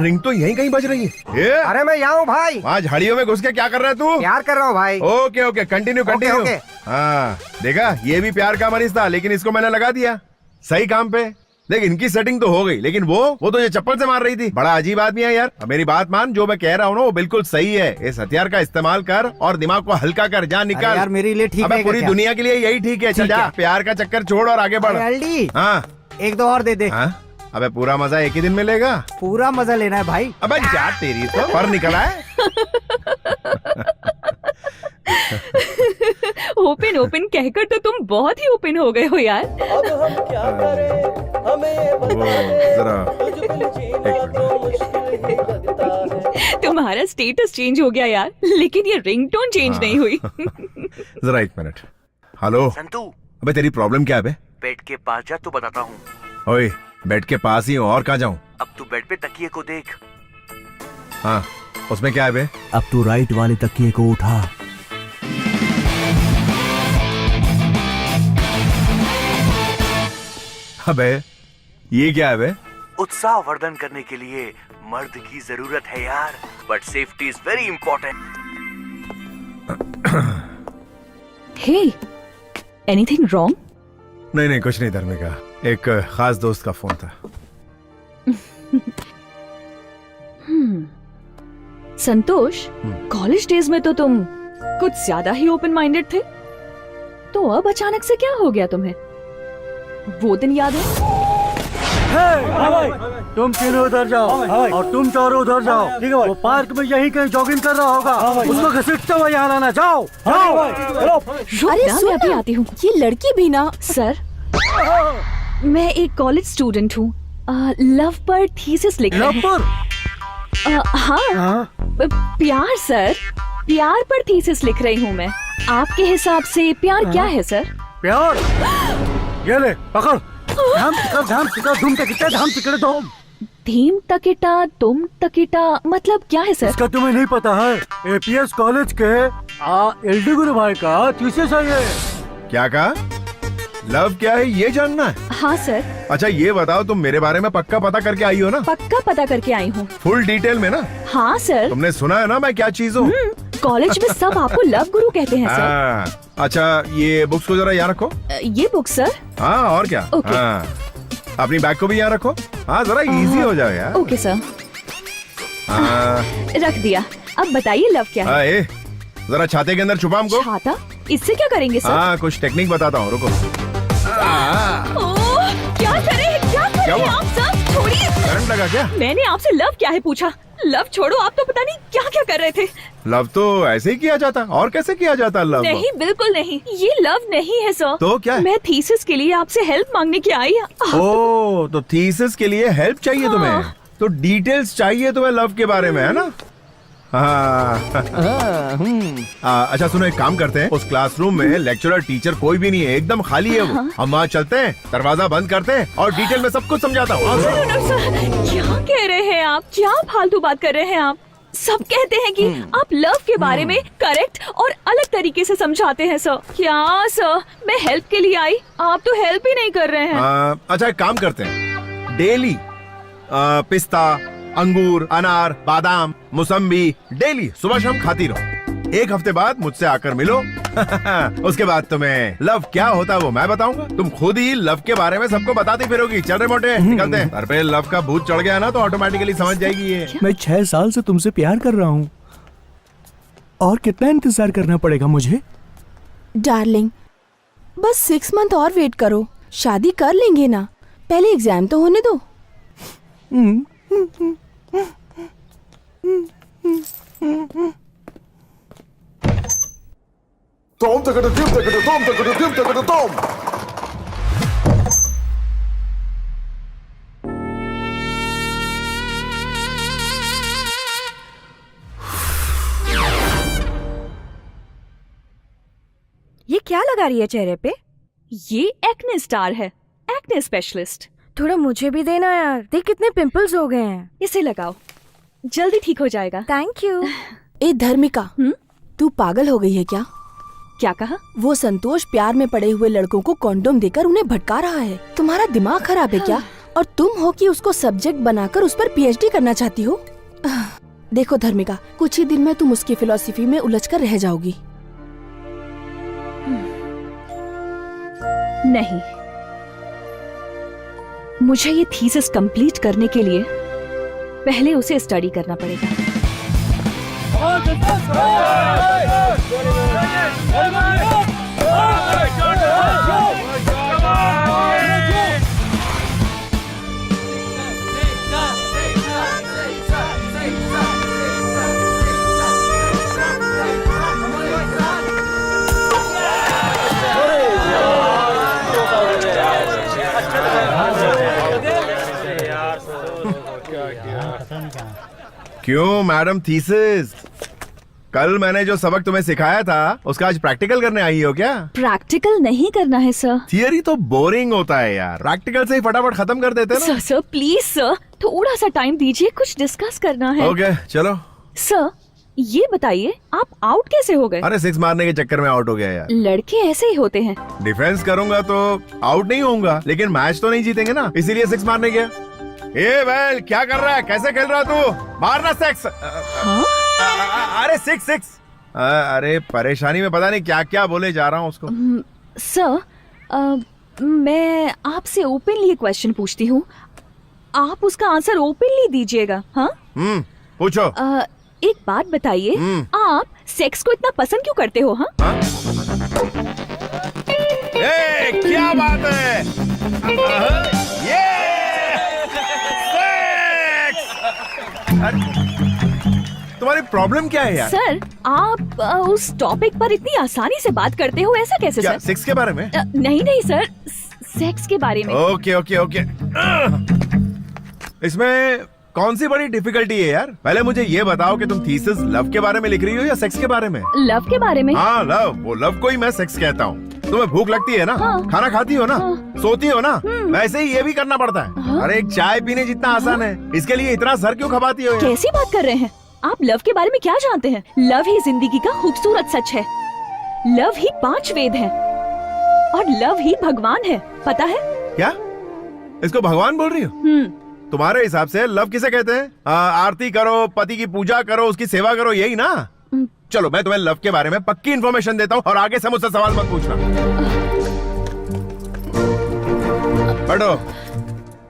रिंग तो यहीं कहीं बज रही है। अरे मैं यहाँ हूँ भाई। वहाँ झाड़ियों में घुस के क्या कर रहा है तू? प्यार कर रहा हूँ भाई। Okay okay, continue continue. हाँ देखा, ये भी प्यार का मरीज था, लेकिन इसको मैंने लगा दिया सही काम पे। देख इनकी सेटिंग तो हो गई, लेकिन वो तो ये चप्पल से मार रही थी। बड़ा अजीब आदमी है यार। अब मेरी बात मान, जो मैं कह रहा हूँ ना वो बिल्कुल सही है। इस हथियार का इस्तेमाल कर और दिमाग को हल्का कर। जा निकाल। यार मेरे लिए ठीक है। पूरी दुनिया के लिए यही ठीक है। चल जा, प्यार का चक्कर छोड़ और आगे बढ़। हाँ एक दो और दे दे। अबे पूरा मजा एक ही दिन मिलेगा। पूरा मजा लेना है भाई। अबे जा, तेरी तो पर निकला है। ओपन ओपन कहकर तो तुम बहुत ही ओपन हो गए हो यार। अब हम क्या करें, हमें तुम्हारा स्टेटस चेंज हो गया यार, लेकिन ये रिंगटोन चेंज नहीं हुई। जरा एक मिनट। हेलो संतू, अबे तेरी प्रॉब्लम क्या है बे? बेड के पास जा तो बताता हूँ। ओए बेड के पास ही हूँ, और कहाँ जाऊँ? अब तू बेड पे तकिए को देख। हाँ उसमें क्या है बे? अब तू राइट वाले तकिए को उठा। अबे ये क्या है बे? उत्साह वर्धन करने के लिए मर्द की जरूरत है यार, but safety is very important. Hey, anything wrong? नहीं नहीं कुछ नहीं धर्मिका, एक खास दोस्त का फोन था। संतोष, कॉलेज डेज में तो तुम कुछ ज्यादा ही ओपन माइंडेड थे, तो अब अचानक से क्या हो गया तुम्हें? वो दिन याद है? तुम तीनों उधर जाओ और तुम चारों उधर जाओ। ठीक है भाई। वो पार्क में यही कहीं जॉगिंग कर रहा होगा, उसको घसीटते हुए यहाँ लाना। जाओ जाओ। अरे मैं अभी आती हूँ। ये लड़की भी ना। सर, मैं एक कॉलेज स्टूडेंट हूँ, लव पर थीसिस लिख रही हूँ। हाँ प्यार सर, प्यार पर थीसिस लिख रही हूँ मैं। आपके हिसाब से प्यार क्या है सर? प्यार ये ले पकड़। धाम टिका धूम तकिटा धाम टिकड़े धूम। धीम तकिटा तुम तकिटा मतलब क्या है सर? इसका तुम्हें नहीं पता है? एपीएस कॉलेज के एलडी गुरु भाई का थीसिस है ये। क्या कहा? लव क्या है ये जानना है? हाँ सर। अच्छा ये बताओ, तुम मेरे बारे में पक्का पता करके आई हो ना? पक्का पता करके आई हूँ। फुल डिटेल में ना? हाँ सर। तुमने सुना है ना मैं क्या चीज हूँ? कॉलेज में सब आपको लव गुरु कहते हैं सर। अच्छा ये बुक्स को जरा यहाँ रखो। ये बुक सर? हाँ और क्या। हाँ अपनी बैग को भी यहाँ रखो। हाँ जरा इजी हो जाए यार। Okay sir. रख दिया। अब बताइए लव क्या है? जरा छाते के अंदर छुपा हमको। छाता? इससे क्या करेंगे सर? हाँ कुछ टेक्निक बताता हूँ, रुको। क्या करें आप सर? छोड़िए। करंट लगा क्या? मैंने आपसे लव क्या है पूछा। लव छोड़ो, आप तो पता नहीं क्या क्या कर रहे थे। लव तो ऐसे ही किया जाता, और कैसे किया जाता लव? नहीं बिल्कुल नहीं, ये लव नहीं है सर। तो क्या है? मैं थीसिस के लिए आपसे हेल्प मांगने की आई। ओह तो थीसिस के लिए हेल्प चाहिए तुम्हें? तो डिटेल्स चाहिए तुम्हें लव के बारे में, है ना? अच्छा सुनो, एक काम करते हैं, उस क्लासरूम में लेक्चरर टीचर कोई भी नहीं है, एकदम खाली है वो। हम वहाँ चलते हैं, दरवाजा बंद करते हैं और डिटेल में सब कुछ समझाता हूँ। क्या कह रहे हैं आप? क्या फालतू बात कर रहे हैं आप? सब कहते हैं कि आप लव के बारे में करेक्ट और अलग तरीके से समझाते हैं सर। क्या सर, मैं हेल्प के लिए आई, आप तो हेल्प ही नहीं कर रहे हैं। अच्छा एक काम करते हैं, डेली पिस्ता, अंगूर, अनार, बादाम, मौसम्बी डेली सुबह शाम खाती रहो। एक हफ्ते बाद मुझसे आकर मिलो। उसके बाद तुम्हें लव क्या होता है वो मैं बताऊंगा। तुम खुद ही लव के बारे में सबको बताती फिरोगी। चल रहे मोटे, निकलते हैं। पर पे लव का भूत चढ़ गया ना तो ऑटोमेटिकली समझ जाएगी ये। मैं 6 साल से तुमसे प्यार कर रहा हूँ, और कितना इंतजार करना पड़ेगा मुझे? डार्लिंग, बस 6 मंथ और वेट करो, शादी कर लेंगे ना। पहले एग्जाम तो होने दो। Tom, takada dim, takada tom, takada dim, takada tom. ये क्या लगा रही है चेहरे पे? ये एक्ने स्टार है, एक्ने स्पेशलिस्ट। थोड़ा मुझे भी देना यार, देख कितने पिंपल्स हो गए हैं। इसे लगाओ, जल्दी ठीक हो जाएगा। Thank you. ए धर्मिका, तू पागल हो गई है क्या? क्या कहा? वो संतोष प्यार में पड़े हुए लड़कों को कॉन्डोम देकर उन्हें भटका रहा है। तुम्हारा दिमाग खराब है क्या? और तुम हो कि उसको सब्जेक्ट बनाकर उस पर पीएचडी करना चाहती हो? देखो धर्मिका, कुछ ही दिन में तुम उसकी फिलॉसफी में उलझकर रह जाओगी। नहीं, मुझे ये थीसिस कंप्लीट करने के लिए पहले उसे स्टडी करना पड़ेगा। क्यों मैडम थीसिस, कल मैंने जो सबक तुम्हें सिखाया था उसका आज प्रैक्टिकल करने आई हो क्या? प्रैक्टिकल नहीं करना है सर। थियरी तो बोरिंग होता है यार, प्रैक्टिकल से ही फटाफट खत्म कर देते हैं ना। सर प्लीज सर, थोड़ा सा टाइम दीजिए, कुछ डिस्कस करना है। ओके चलो। सर ये बताइए, आप आउट कैसे हो गए? अरे 6 मारने के चक्कर में आउट हो गया यार। लड़के ऐसे ही होते हैं। डिफेंस करूंगा तो आउट नहीं होऊंगा, लेकिन मैच तो नहीं जीतेंगे ना, इसीलिए 6 मारने गया। ए वेल, क्या कर रहा है, कैसे खेल रहा है तू? मारना 6। अरे 6। अरे परेशानी में पता नहीं क्या क्या बोले जा रहा हूँ उसको। सर मैं आपसे ओपनली क्वेश्चन पूछती हूँ, आप उसका आंसर ओपनली दीजिएगा। हाँ पूछो। एक बात बताइए, आप सेक्स को इतना पसंद क्यों करते हो? हाँ क्या बात है, ये तुम्हारी प्रॉब्लम क्या है यार? सर आप उस टॉपिक पर इतनी आसानी से बात करते हो, ऐसा कैसे? क्या, सर सेक्स के बारे में? नहीं सर, सेक्स के बारे में। ओके। इसमें कौन सी बड़ी डिफिकल्टी है यार? पहले मुझे ये बताओ कि तुम थीसिस लव के बारे में लिख रही हो या सेक्स के बारे में? लव के बारे में। हाँ लव, वो लव को ही मैं सेक्स कहता हूँ। तुम्हें भूख लगती है ना? हाँ। खाना खाती हो ना? सोती हो ना? वैसे ही ये भी करना पड़ता है। अरे एक चाय पीने जितना आसान है, इसके लिए इतना सर क्यों खपाती हो यार? कैसी बात कर रहे हैं आप? लव के बारे में क्या जानते हैं? लव ही जिंदगी का खूबसूरत सच है, लव ही 5 वेद है, और लव ही भगवान है, पता है? क्या इसको भगवान बोल रही हो? तुम्हारे हिसाब से लव किसे कहते हैं? आरती करो, पति की पूजा करो, उसकी सेवा करो, यही ना? चलो मैं तुम्हें लव के बारे में पक्की इन्फॉर्मेशन देता हूँ और आगे से मुझसे सवाल मत पूछना। पढ़ो,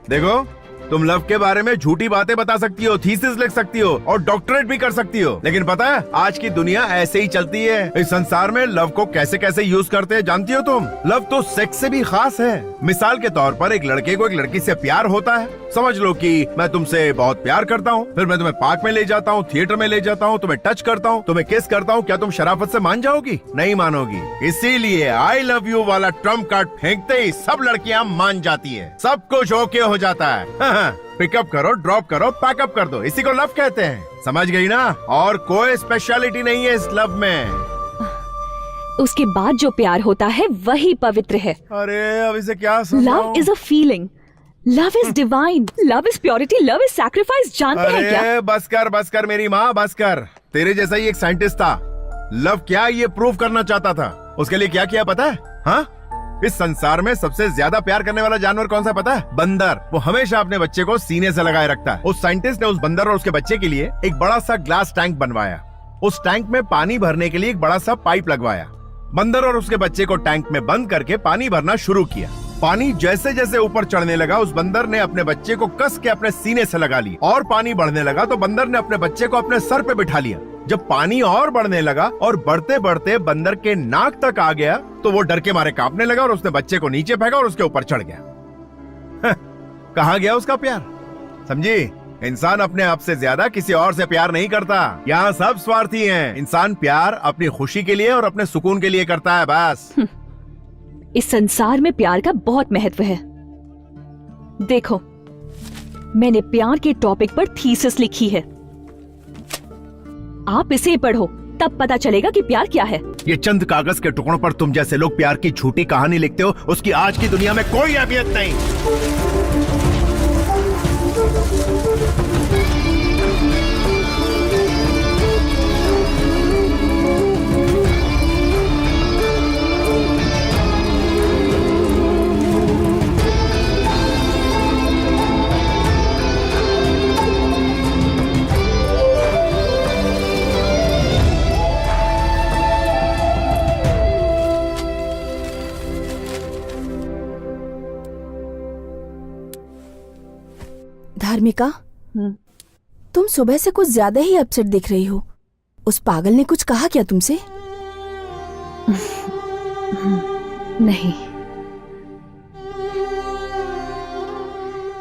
देखो तुम लव के बारे में झूठी बातें बता सकती हो, थीसिस लिख सकती हो और डॉक्टरेट भी कर सकती हो, लेकिन पता है आज की दुनिया ऐसे ही चलती है। इस संसार में लव को कैसे कैसे यूज करते हैं जानती हो तुम? लव तो सेक्स से भी खास है। मिसाल के तौर पर एक लड़के को एक लड़की से प्यार होता है। समझ लो कि मैं तुमसे बहुत प्यार करता हूँ, फिर मैं तुम्हें पार्क में ले जाता हूँ, थिएटर में ले जाता हूँ, तुम्हें टच करता हूँ, तुम्हें किस करता हूँ, क्या तुम शराफत से मान जाओगी? नहीं मानोगी। इसीलिए आई लव यू वाला ट्रम्प कार्ड फेंकते ही सब लड़कियाँ मान जाती है, सब कुछ ओके हो जाता है। हाँ, पिकअप करो, ड्रॉप करो, पैकअप कर दो, इसी को लव कहते हैं। समझ गई ना? और कोई स्पेशलिटी नहीं है इस लव में। उसके बाद जो प्यार होता है वही पवित्र है। अरे अब इसे क्या love is a feeling, love is divine, love is purity, love is sacrifice. जानते हैं क्या? अरे बस कर मेरी माँ, बस कर। तेरे जैसा ही एक साइंटिस्ट था, लव क्या ये प्रूव करना चाहता था। उसके लिए क्या किया पता है? हाँ, इस संसार में सबसे ज्यादा प्यार करने वाला जानवर कौन सा पता है? बंदर। वो हमेशा अपने बच्चे को सीने से लगाए रखता है। उस साइंटिस्ट ने उस बंदर और उसके बच्चे के लिए एक बड़ा सा ग्लास टैंक बनवाया। उस टैंक में पानी भरने के लिए एक बड़ा सा पाइप लगवाया। बंदर और उसके बच्चे को टैंक में बंद करके पानी भरना शुरू किया। पानी जैसे जैसे ऊपर चढ़ने लगा, उस बंदर ने अपने बच्चे को कस के अपने सीने से लगा लिया और पानी बढ़ने लगा तो बंदर ने अपने बच्चे को अपने सर पे बिठा लिया। जब पानी और बढ़ने लगा और बढ़ते बढ़ते बंदर के नाक तक आ गया तो वो डर के मारे कांपने लगा और उसने बच्चे को नीचे फेंका और उसके ऊपर चढ़ गया। कहाँ गया उसका प्यार? समझी? इंसान अपने आप से ज्यादा किसी और से प्यार नहीं करता। यहाँ सब स्वार्थी हैं। इंसान प्यार अपनी खुशी के लिए और अपने सुकून के लिए करता है, बस। इस संसार में प्यार का बहुत महत्व है। देखो, मैंने प्यार के टॉपिक पर थीसिस लिखी है। आप इसे पढ़ो, तब पता चलेगा कि प्यार क्या है। ये चंद कागज के टुकड़ों पर तुम जैसे लोग प्यार की झूठी कहानी लिखते हो, उसकी आज की दुनिया में कोई अहमियत नहीं। धार्मिका, तुम सुबह से कुछ ज्यादा ही अपसेट दिख रही हो। उस पागल ने कुछ कहा क्या तुमसे? नहीं,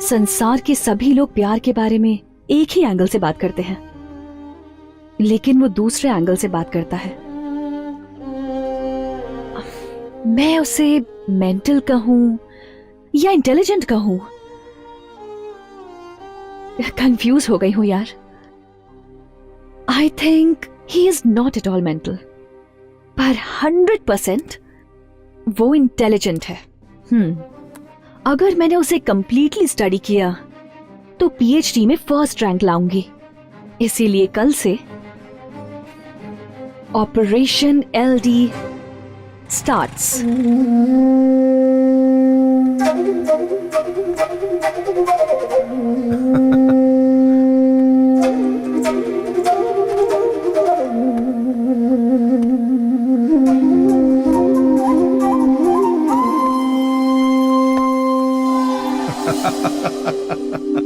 संसार के सभी लोग प्यार के बारे में एक ही एंगल से बात करते हैं, लेकिन वो दूसरे एंगल से बात करता है। मैं उसे मेंटल कहूं या इंटेलिजेंट कहूं, कंफ्यूज हो गई हूं यार। I think he is not at all mental, पर 100% वो इंटेलिजेंट है। अगर मैंने उसे कंप्लीटली स्टडी किया तो पीएचडी में फर्स्ट रैंक लाऊंगी। इसीलिए कल से ऑपरेशन एलडी स्टार्ट्स।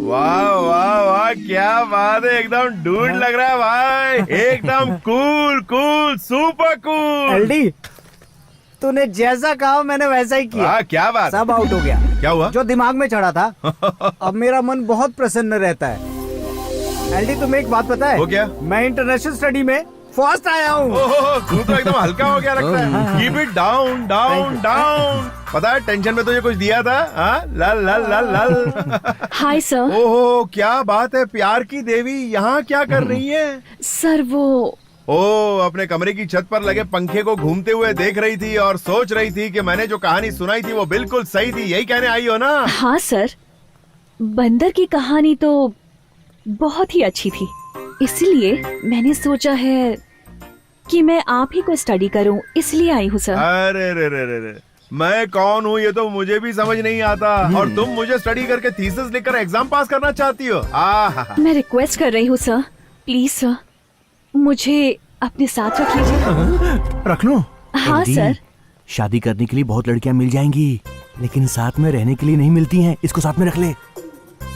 वाह वाह वाह, क्या बात है, एकदम डूड लग रहा है भाई, एकदम cool cool, super cool. LD, तूने जैसा कहा मैंने वैसा ही किया। क्या बात? सब आउट हो गया। क्या हुआ? जो दिमाग में चढ़ा था। अब मेरा मन बहुत प्रसन्न रहता है। एलडी, तुम्हें एक बात पता है? वो क्या? मैं इंटरनेशनल स्टडी में फर्स्ट आया हूँ। तू तो एकदम हल्का हो गया लगता है। Keep it down down down. पता है टेंशन में तुझे कुछ दिया था? लल लल लल लल। Hi sir. ओहो, क्या बात है, प्यार की देवी यहाँ क्या कर रही है? सर वो अपने कमरे की छत पर लगे पंखे को घूमते हुए देख रही थी और सोच रही थी कि मैंने जो कहानी सुनाई थी वो बिल्कुल सही थी, यही कहने आई हो ना? हाँ सर, बंदर की कहानी तो बहुत ही अच्छी थी, इसलिए मैंने सोचा है कि मैं आप ही को स्टडी करूं, इसलिए आई हूँ सर। अरे रे रे रे रे, मैं कौन हूँ ये तो मुझे भी समझ नहीं आता, और तुम मुझे स्टडी करके थीसिस लिखकर एग्जाम पास करना चाहती हो? मैं रिक्वेस्ट कर रही हूँ सर, प्लीज सर, मुझे अपने साथ रख लीजिए। रख लो। हाँ सर। शादी करने के लिए बहुत लड़कियां मिल जाएंगी, लेकिन साथ में रहने के लिए नहीं मिलती हैं। इसको साथ में रख ले।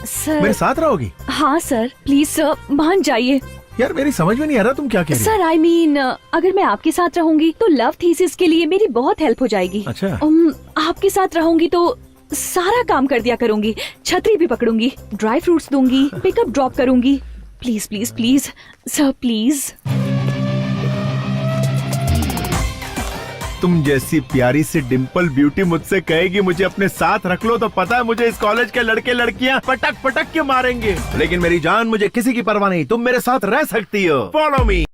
सर मेरे साथ रहोगी? हाँ सर, प्लीज सर, मान जाइए। यार मेरी समझ में नहीं आ रहा तुम क्या कह रही हो? सर आई मीन, अगर मैं आपके साथ रहूंगी तो लव थीसिस के लिए मेरी बहुत हेल्प हो जाएगी। अच्छा। आपके साथ रहूंगी तो सारा काम कर दिया करूंगी, छतरी भी पकड़ूंगी, ड्राई फ्रूट्स दूंगी, पिकअप ड्रॉप करूंगी। Please please please sir, please. तुम जैसी प्यारी सी डिम्पल ब्यूटी मुझसे कहेगी मुझे अपने साथ रख लो, तो पता है मुझे इस कॉलेज के लड़के लड़कियां पटक पटक के मारेंगे। लेकिन मेरी जान, मुझे किसी की परवाह नहीं, तुम मेरे साथ रह सकती हो। Follow me.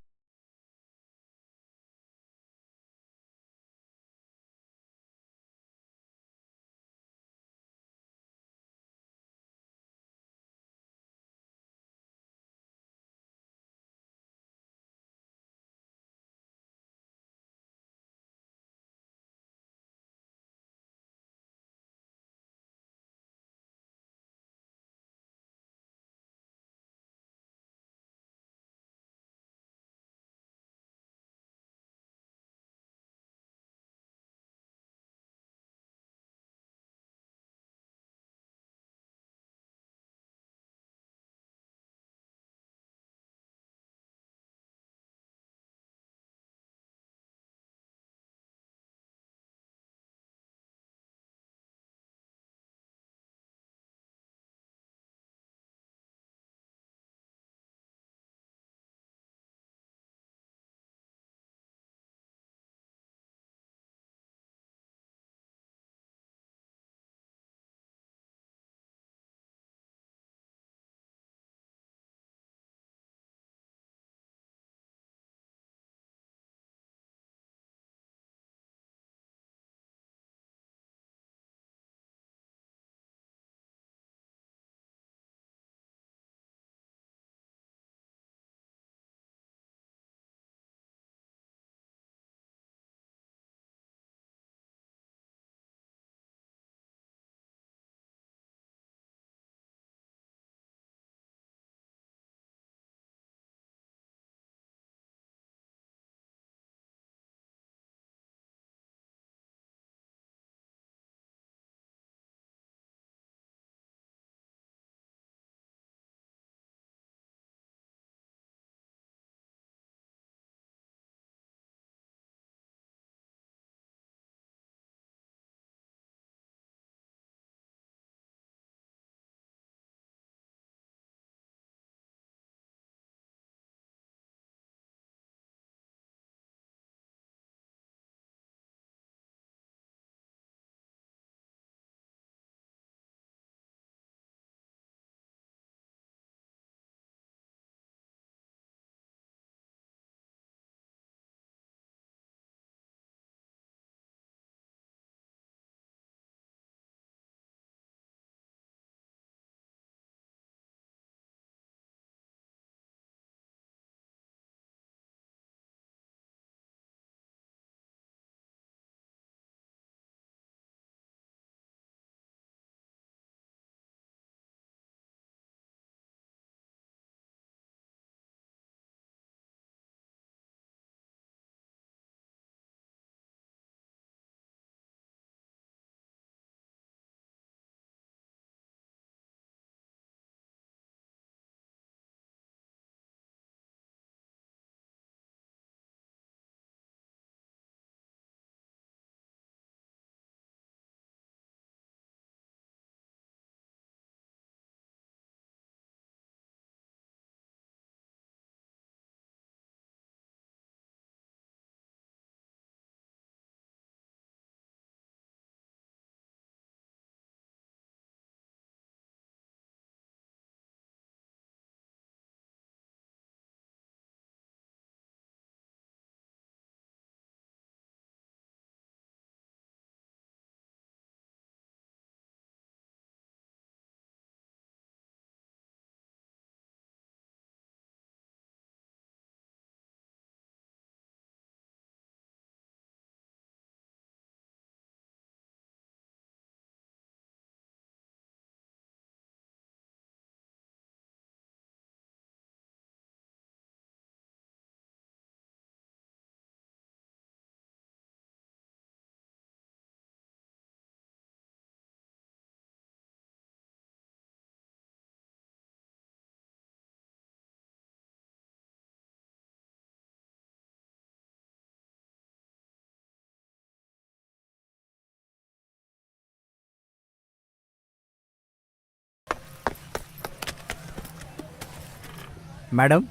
मैडम,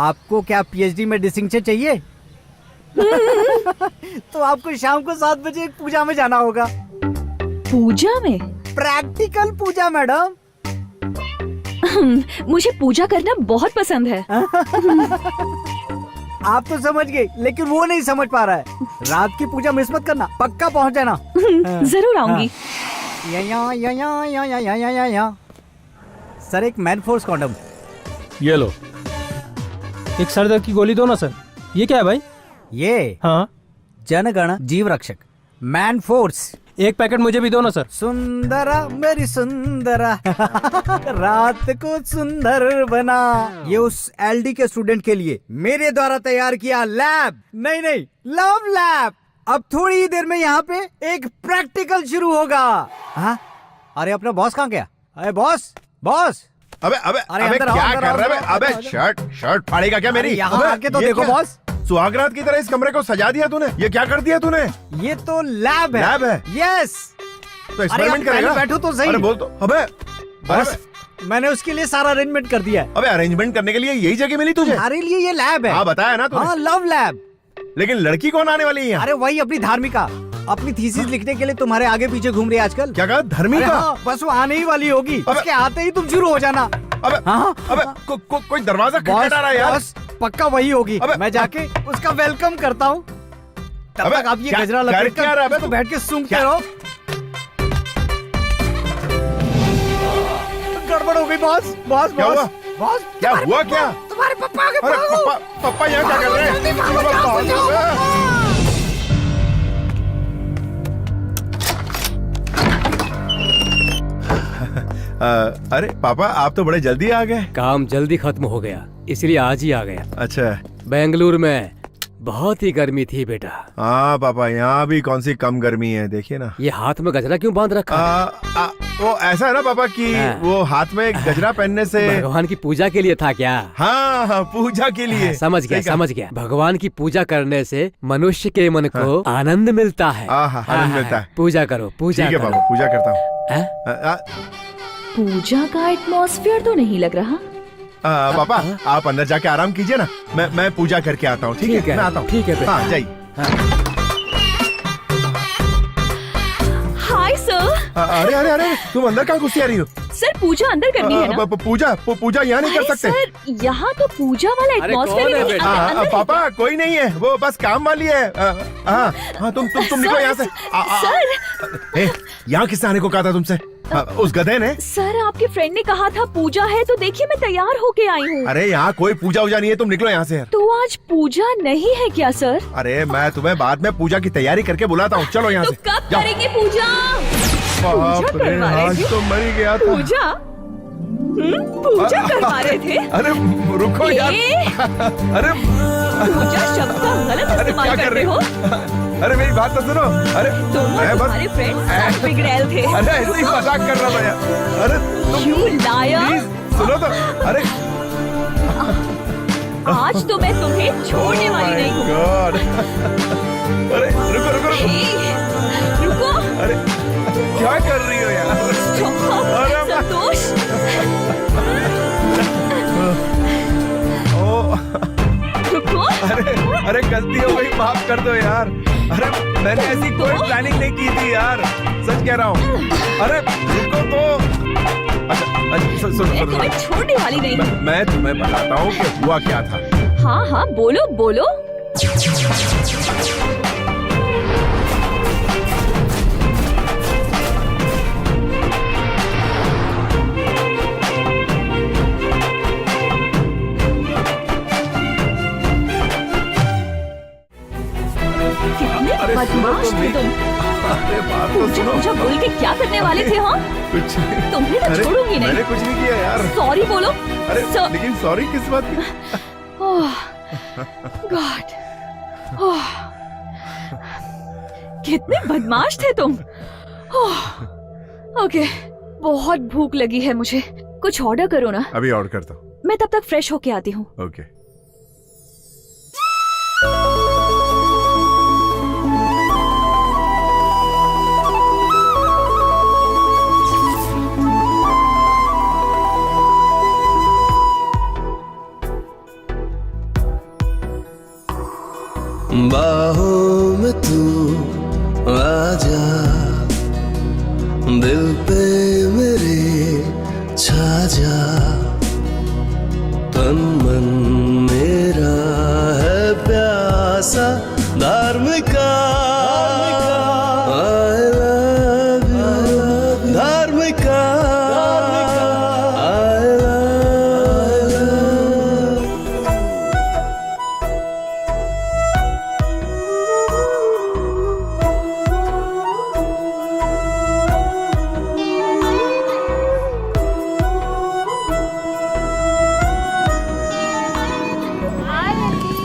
आपको क्या पीएचडी में डिस्टिंक्शन चाहिए? तो आपको शाम को 7 बजे एक पूजा में जाना होगा। पूजा में? प्रैक्टिकल पूजा मैडम। मुझे पूजा करना बहुत पसंद है। आप तो समझ गए, लेकिन वो नहीं समझ पा रहा है। रात की पूजा मिस मत करना, पक्का पहुंच जाना। जरूर आऊंगी। सर, एक मैन फोर्स कॉन्डम। ये लो, एक सर दर्द की गोली दो ना सर। ये क्या है भाई? ये हाँ, जनगण जीव रक्षक मैन फोर्स। एक पैकेट मुझे भी दो ना सर। सुंदरा मेरी सुंदरा रात को सुंदर बना। ये उस एलडी के स्टूडेंट के लिए मेरे द्वारा तैयार किया लैब, नहीं लव लैब। अब थोड़ी ही देर में यहाँ पे एक प्रैक्टिकल शुरू होगा। हाँ? अरे अपना बॉस कहाँ गया? अरे बॉस। अबे क्या कर रहा है? अबे शर्ट फाड़ेगा क्या मेरी? यहाँ आके तो देखो बॉस। सुहागरात की तरह इस कमरे को सजा दिया तूने। ये क्या कर दिया तूने? ये तो लैब है। लैब है? यस। तो एक्सपेरिमेंट करेगा? बैठो तो सही। अरे बोल तो। अबे बॉस, मैंने उसके लिए सारा अरेंजमेंट कर दिया है। अबे अरेंजमेंट करने के लिए यही जगह मिली तुझे? हमारे लिए ये लैब है। हाँ बताया ना तूने। हाँ, लव लैब। लेकिन लड़की कौन आने वाली है यहाँ? अरे वही अपनी धार्मिका, अपनी थीसिस लिखने के लिए तुम्हारे आगे पीछे घूम रही है आजकल। क्या कहा? धर्मिका? हाँ, बस वो आने ही वाली होगी। उसके आते ही तुम शुरू हो जाना। अबे हाँ? कोई दरवाजा खटखटा रहा है यार। बस पक्का वही होगी। मैं जाके उसका वेलकम करता हूँ। तब तक आप ये गजरा लपेट कर तो बैठ के सूंघते रहो। गड़बड़ हो गई बॉस। क्या हुआ? क्या हुआ? क्या तुम्हारे पप्पा आगे अरे पप्पा यहाँ क्या कर रहे हैं? अरे पापा, आप तो बड़े जल्दी आ गए। काम जल्दी खत्म हो गया, इसलिए आज ही आ गया। अच्छा। बेंगलुरु में बहुत ही गर्मी थी बेटा। हाँ पापा, यहाँ भी कौन सी कम गर्मी है, देखिए ना। ये हाथ में गजरा क्यों बांध रखा है? वो ऐसा है ना पापा कि वो हाथ में गजरा पहनने से भगवान की पूजा के लिए था क्या? हाँ, पूजा के लिए। समझ गया। भगवान की पूजा करने से मनुष्य के मन को आनंद मिलता है। आनंद मिलता है। पूजा करो, पूजा। ठीक है पापा, पूजा करता हूँ। पूजा का एटमॉस्फेयर तो नहीं लग रहा। पापा आप अंदर जाके आराम कीजिए ना, मैं पूजा करके आता हूँ। ठीक है, मैं आता हूँ। ठीक है। हाँ जाइए। Hi sir. अरे तुम अंदर कहाँ घुसी आ रही हो? सर पूजा अंदर करनी है ना? पूजा यहाँ नहीं कर सकते सर, यहाँ तो पूजा वाला एटमॉस्फेयर नहीं है। पापा कोई नहीं है, वो बस काम वाली है। हाँ, तुम निकलो यहाँ से। सर, यहाँ किसने आने को कहा था तुमसे? उस गधे ने। सर आपके फ्रेंड ने कहा था पूजा है, तो देखिए मैं तैयार होके आई हूँ। अरे यहाँ कोई पूजा वूजा नहीं है, तुम निकलो यहाँ से। तो आज पूजा नहीं है क्या सर? अरे मैं तुम्हें बाद में पूजा की तैयारी करके बुलाता हूँ, चलो यहाँ से। कब करेंगे पूजा? बाप रे, आज तो मर ही गया था। पूजा करवा रहे थे? अरे रुको यार। अरे पूजा शब्द का गलत इस्तेमाल करते हो। अरे मेरी बात तो सुनो। अरे तुम्हारे फ्रेंड्स बिगड़ैल थे। अरे ऐसे ही मजाक कर रहा था यार। अरे You liar! सुनो तो। अरे आज तो मैं तुम्हें छोड़ने वाली नहीं हूँ। अरे रुको। रुको। अरे क्या कर रही हो यार? संतोष। रुको। अरे गलती हो गई, माफ कर दो यार। अरे मैंने ऐसी कोई प्लानिंग नहीं की थी यार, सच कह रहा हूँ। अरे रुको तो। अच्छा सुनो। मैं छोड़ने वाली नहीं हूँ। मैं तुम्हें बताता हूँ कि हुआ क्या था। हाँ बोलो। बदमाश थे तुम। अरे बात तो सुनो। पूजा बोल के क्या करने वाले थे? हाँ कुछ तुम्हें तो छोड़ूंगी नहीं। मैंने कुछ नहीं किया यार। सॉरी बोलो। अरे लेकिन सॉरी किस बात की? गॉड, कितने बदमाश थे तुम। ओके, बहुत भूख लगी है मुझे, कुछ ऑर्डर करो ना। अभी ऑर्डर करता हूँ। मैं तब तक फ्रेश होके आती हूँ। ओके। बा आजा दिल पे मेरे छा जा, तन मन मेरा है प्यासा Dharmika, I love you Dharmika, I love you।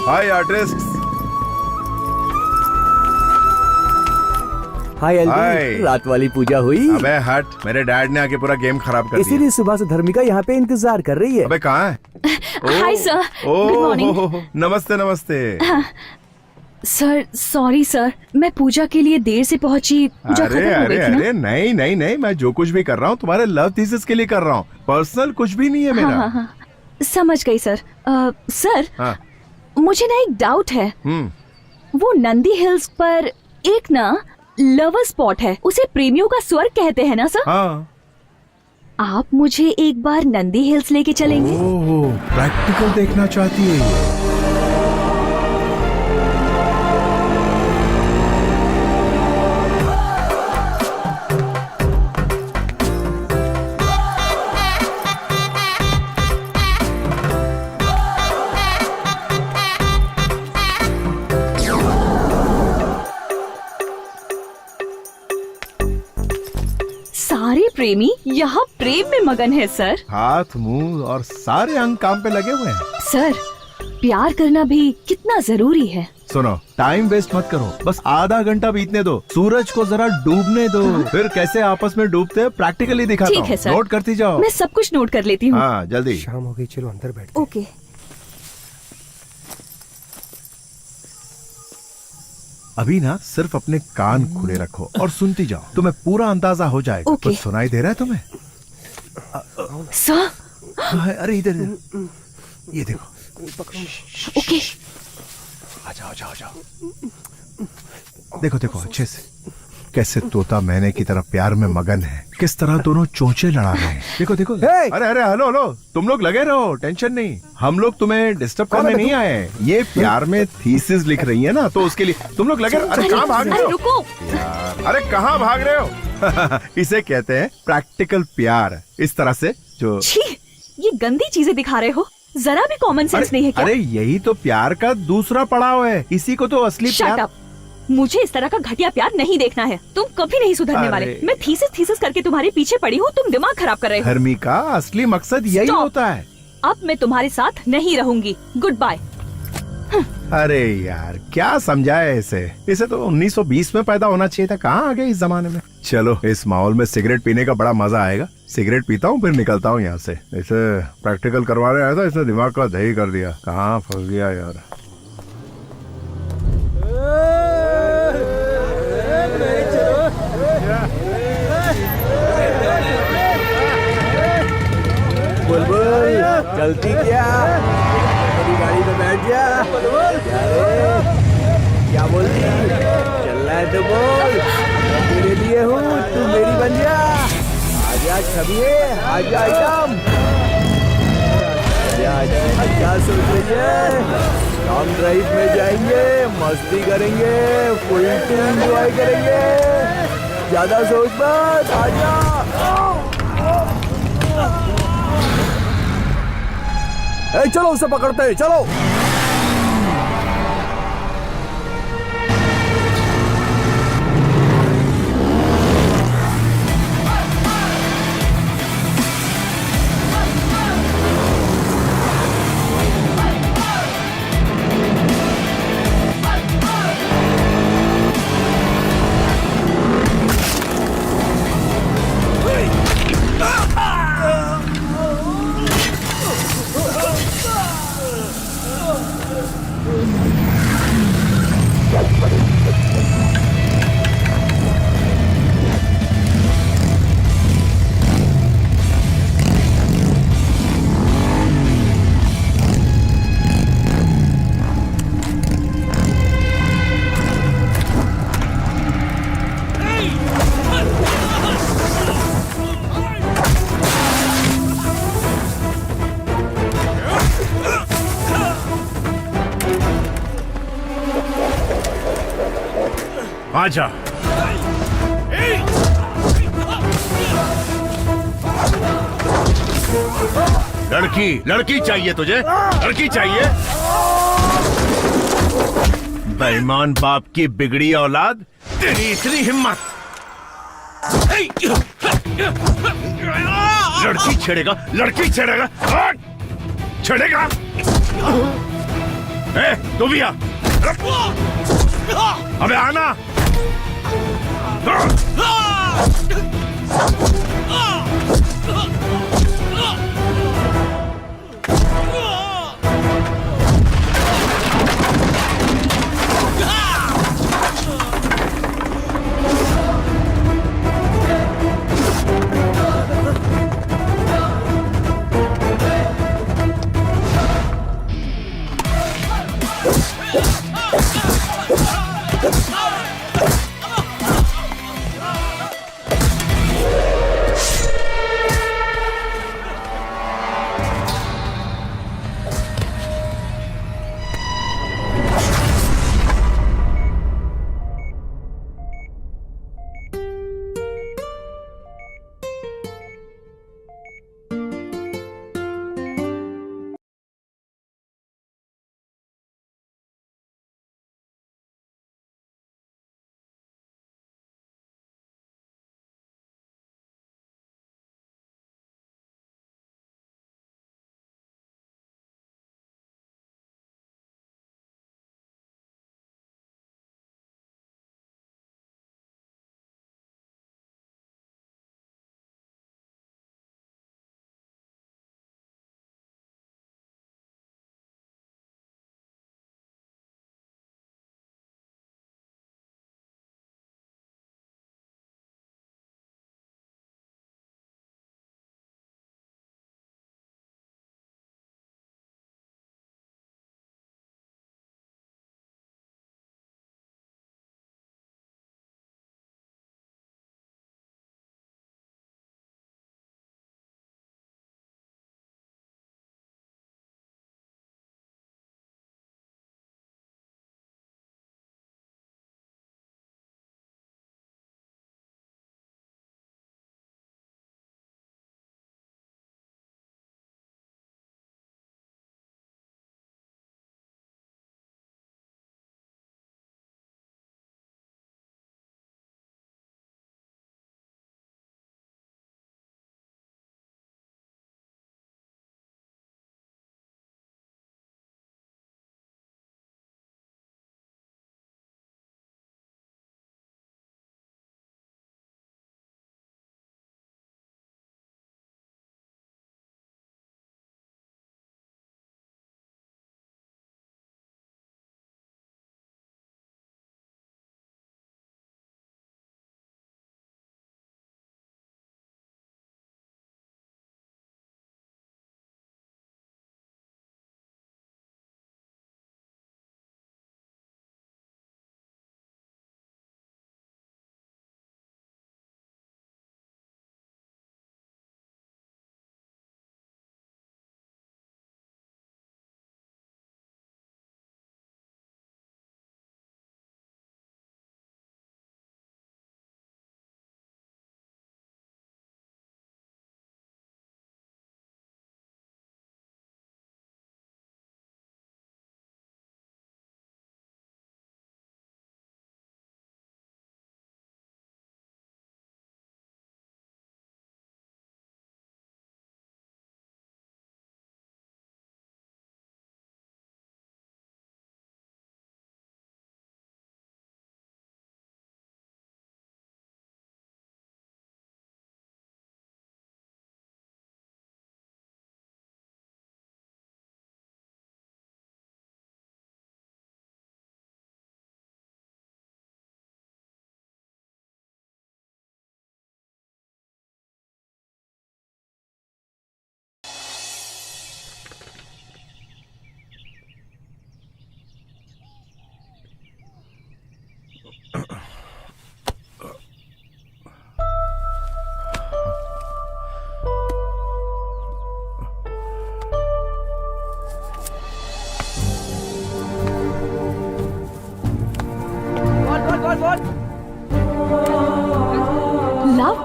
Hi artist. Hi hi. Elvin, रात वाली पूजा हुई? अबे हट, मेरे डैड ने आके पूरा गेम खराब कर दिया। इसीलिए सुबह से धर्मिका यहाँ पे इंतजार कर रही है। अबे कहाँ है? Hi sir, good morning. नमस्ते नमस्ते। सर सॉरी सर, मैं पूजा के लिए देर से पहुंची। पूजा अरे खत्म हो अरे गई थी ना। अरे नहीं नहीं नहीं, मैं जो कुछ भी कर रहा हूँ तुम्हारे लव थीसिस के लिए कर रहा हूँ, पर्सनल कुछ भी नहीं है मेरा। हाँ, समझ गई सर। सर हाँ। मुझे ना एक डाउट है। हम्म। वो नंदी हिल्स पर एक ना लवर स्पॉट है, उसे प्रेमियों का स्वर्ग कहते हैं ना सर? हाँ। आप मुझे एक बार नंदी हिल्स लेके चलेंगे? ओह, प्रैक्टिकल देखना चाहती है ये। सारे प्रेमी यहाँ प्रेम में मगन है सर। हाथ मुंह और सारे अंग काम पे लगे हुए हैं। सर प्यार करना भी कितना जरूरी है। सुनो, टाइम वेस्ट मत करो, बस आधा घंटा बीतने दो, सूरज को जरा डूबने दो, फिर कैसे आपस में डूबते हैं प्रैक्टिकली दिखाता ठीक हूँ। है सर, नोट करती जाओ। मैं सब कुछ नोट कर लेती हूँ। हाँ जल्दी। शाम हो गई, चलो अंदर बैठ। ओके। अभी ना सिर्फ अपने कान खुले रखो और सुनती जाओ, तुम्हें पूरा अंदाजा हो जाएगा। ओके। कुछ सुनाई दे रहा है तुम्हें? सर अरे इधर इधर, ये देखो। ओके। आ जाओ जाओ जाओ। देखो देखो अच्छे से, कैसे तोता मैने की तरह प्यार में मगन है, किस तरह दोनों चोंचे लड़ा रहे हैं। देखो देखो। अरे अरे हेलो हेलो, तुम लोग लगे रहो, टेंशन नहीं, हम लोग तुम्हें डिस्टर्ब करने नहीं आए। ये प्यार में थीसिस लिख रही है ना, तो उसके लिए तुम लोग लगे। अरे कहाँ भाग रहे हो? रुको यार, अरे कहाँ भाग रहे हो? इसे कहते हैं प्रैक्टिकल प्यार। इस तरह से जो छी, ये गंदी चीजें दिखा रहे हो, जरा भी कॉमन सेंस नहीं है क्या? अरे यही तो प्यार का दूसरा पड़ाव है, इसी को तो असली शट प्यार। अप, मुझे इस तरह का घटिया प्यार नहीं देखना है। तुम कभी नहीं सुधरने वाले। मैं थीसिस करके तुम्हारे पीछे पड़ी हूँ, तुम दिमाग खराब कर रहे हो। धर्मी का असली मकसद यही Stop. होता है। अब मैं तुम्हारे साथ नहीं रहूंगी। Good bye. अरे यार क्या समझाया इसे तो 1920 में पैदा होना चाहिए था, कहाँ आ गए इस जमाने में। चलो, इस माहौल में सिगरेट पीने का बड़ा मजा आएगा। सिगरेट पीता हूँ फिर निकलता हूँ यहाँ से। इसे प्रैक्टिकल करवाने आया था, इसने दिमाग का दही कर दिया। कहाँ फंस गया यार। बुलबुल चलती क्या? मेरी गाड़ी में बैठ जा। क्या बोलती? चलना है तो बोल, मैं तेरे लिए हूँ, तू मेरी बन जा। आजा छबिए, आजा आइटम, आजा क्या सोच रही है? लॉन्ग ड्राइव में जाएंगे, मस्ती करेंगे, फुल टू एंजॉय करेंगे, ज्यादा सोच मत, आजा। चलो उसे पकड़ते हैं, चलो। आजा। लड़की लड़की चाहिए तुझे, लड़की चाहिए? बेईमान बाप की बिगड़ी औलाद, तेरी इतनी हिम्मत! लड़की छेड़ेगा, लड़की छेड़ेगा, छेड़ेगा? ए, तू भी आ। अबे आना।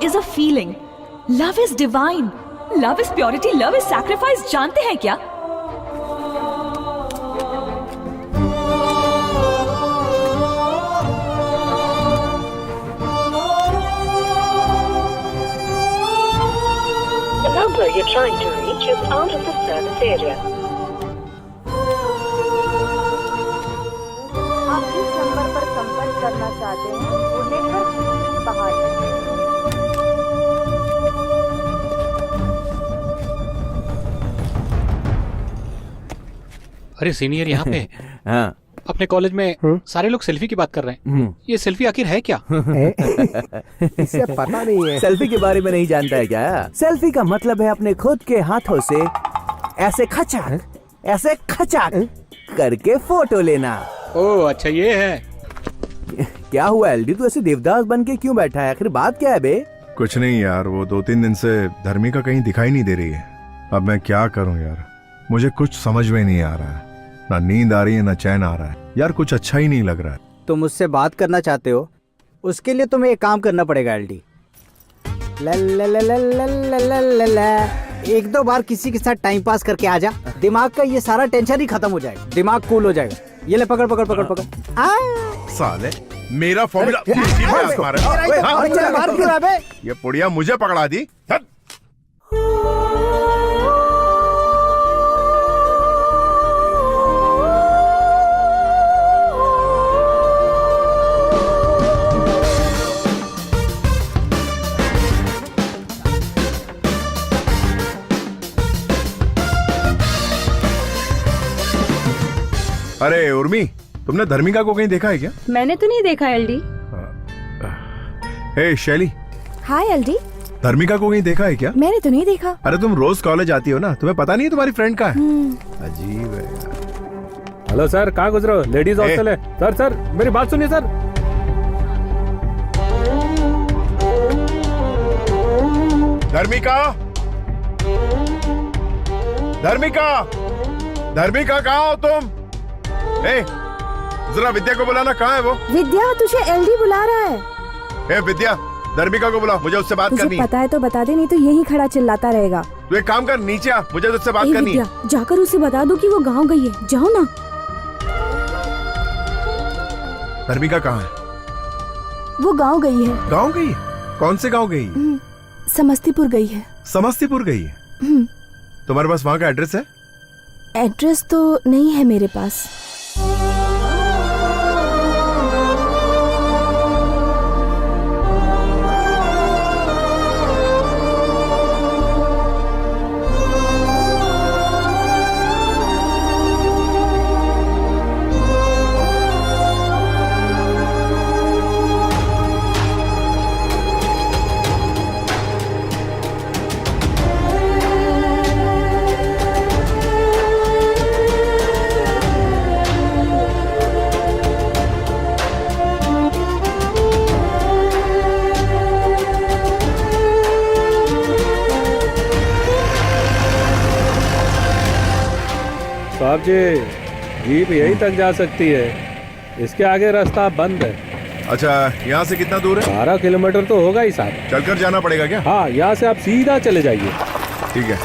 Is a feeling, love is divine, love is purity, love is sacrifice, जानते हैं क्या? The number you're trying to reach is out of the service area. आप जिस नंबर पर संपर्क करना चाहते हैं वो नेटवर्क से बाहर है। अरे सीनियर यहाँ पे हाँ अपने कॉलेज में सारे लोग सेल्फी की बात कर रहे हैं। ये सेल्फी आखिर है क्या? इसे पता नहीं है। सेल्फी के बारे में नहीं जानता है क्या? सेल्फी का मतलब है अपने खुद के हाथों से ऐसे खचाक करके फोटो लेना। ओह अच्छा ये है। क्या हुआ एलडी, तू ऐसे देवदास बन के क्यों बैठा है? आखिर बात क्या है बे? कुछ नहीं यार, वो 2-3 दिन से धर्मिका कहीं दिखाई नहीं दे रही है। अब मैं क्या करूं यार, मुझे कुछ समझ में नहीं आ रहा है। ना नींद आ रही है ना चैन आ रहा है यार, कुछ अच्छा ही नहीं लग रहा है। तुम मुझसे बात करना चाहते हो, उसके लिए तुम्हें एक काम करना पड़ेगा एलडी। एक दो बार किसी के साथ टाइम पास करके आ जा, दिमाग का ये सारा टेंशन ही खत्म हो जाएगा, दिमाग कूल हो जाएगा। ये ले पकड़ पकड़ पकड़ पकड़। साले मेरा फॉर्मूला ये पुड़िया मुझे पकड़ा दी। अरे उर्मी, तुमने धर्मिका को कहीं देखा है क्या? मैंने तो नहीं देखा एलडी। हे शैली। हाय एलडी। धर्मिका को कहीं देखा है क्या? मैंने तो नहीं देखा। अरे तुम रोज कॉलेज आती हो ना, तुम्हें पता नहीं है तुम्हारी फ्रेंड का है? अजीब है यार। हेलो सर, कहाँ गुजरे हो? लेडीज हॉस्टल है। सर मेरी बात सुनिए सर। धर्मिका, धर्मिका कहाँ हो तुम? जरा विद्या को बुलाना, कहाँ है वो? विद्या, तुझे एलडी बुला रहा है। विद्या, धर्मिका को बुला, मुझे उससे बात करनी है। पता है तो बता दे, नहीं तो यही खड़ा चिल्लाता रहेगा। तू एक काम कर, नीचे आ, मुझे उससे बात करनी है। जाकर उसे बता दो कि वो गाँव गई है, जाओ ना। धर्मिका कहाँ है? वो गाँव गई है। गाँव गई है? कौन से गाँव गई? समस्तीपुर गई है। समस्तीपुर गई है? तुम्हारे पास वहाँ का एड्रेस है? एड्रेस तो नहीं है मेरे पास। साहब जी, जीप यहीं तक जा सकती है, इसके आगे रास्ता बंद है। अच्छा, यहाँ से कितना दूर है? 12 किलोमीटर तो होगा ही साहब। चलकर जाना पड़ेगा क्या? हाँ, यहाँ से आप सीधा चले जाइए। ठीक है।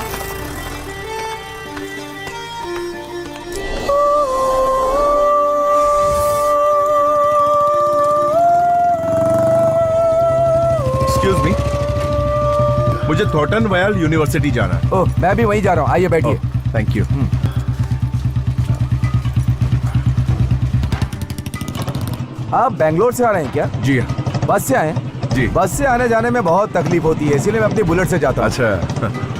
एक्सक्यूज मी, मुझे थॉर्टन वयल यूनिवर्सिटी जाना है। ओह, मैं भी वहीं जा रहा हूँ, आइए बैठिए। Thank you. आप बेंगलोर से आ रहे हैं क्या? जी हाँ। बस से आए हैं? जी। बस से आने जाने में बहुत तकलीफ होती है, इसीलिए मैं अपनी बुलेट से जाता हूँ। अच्छा।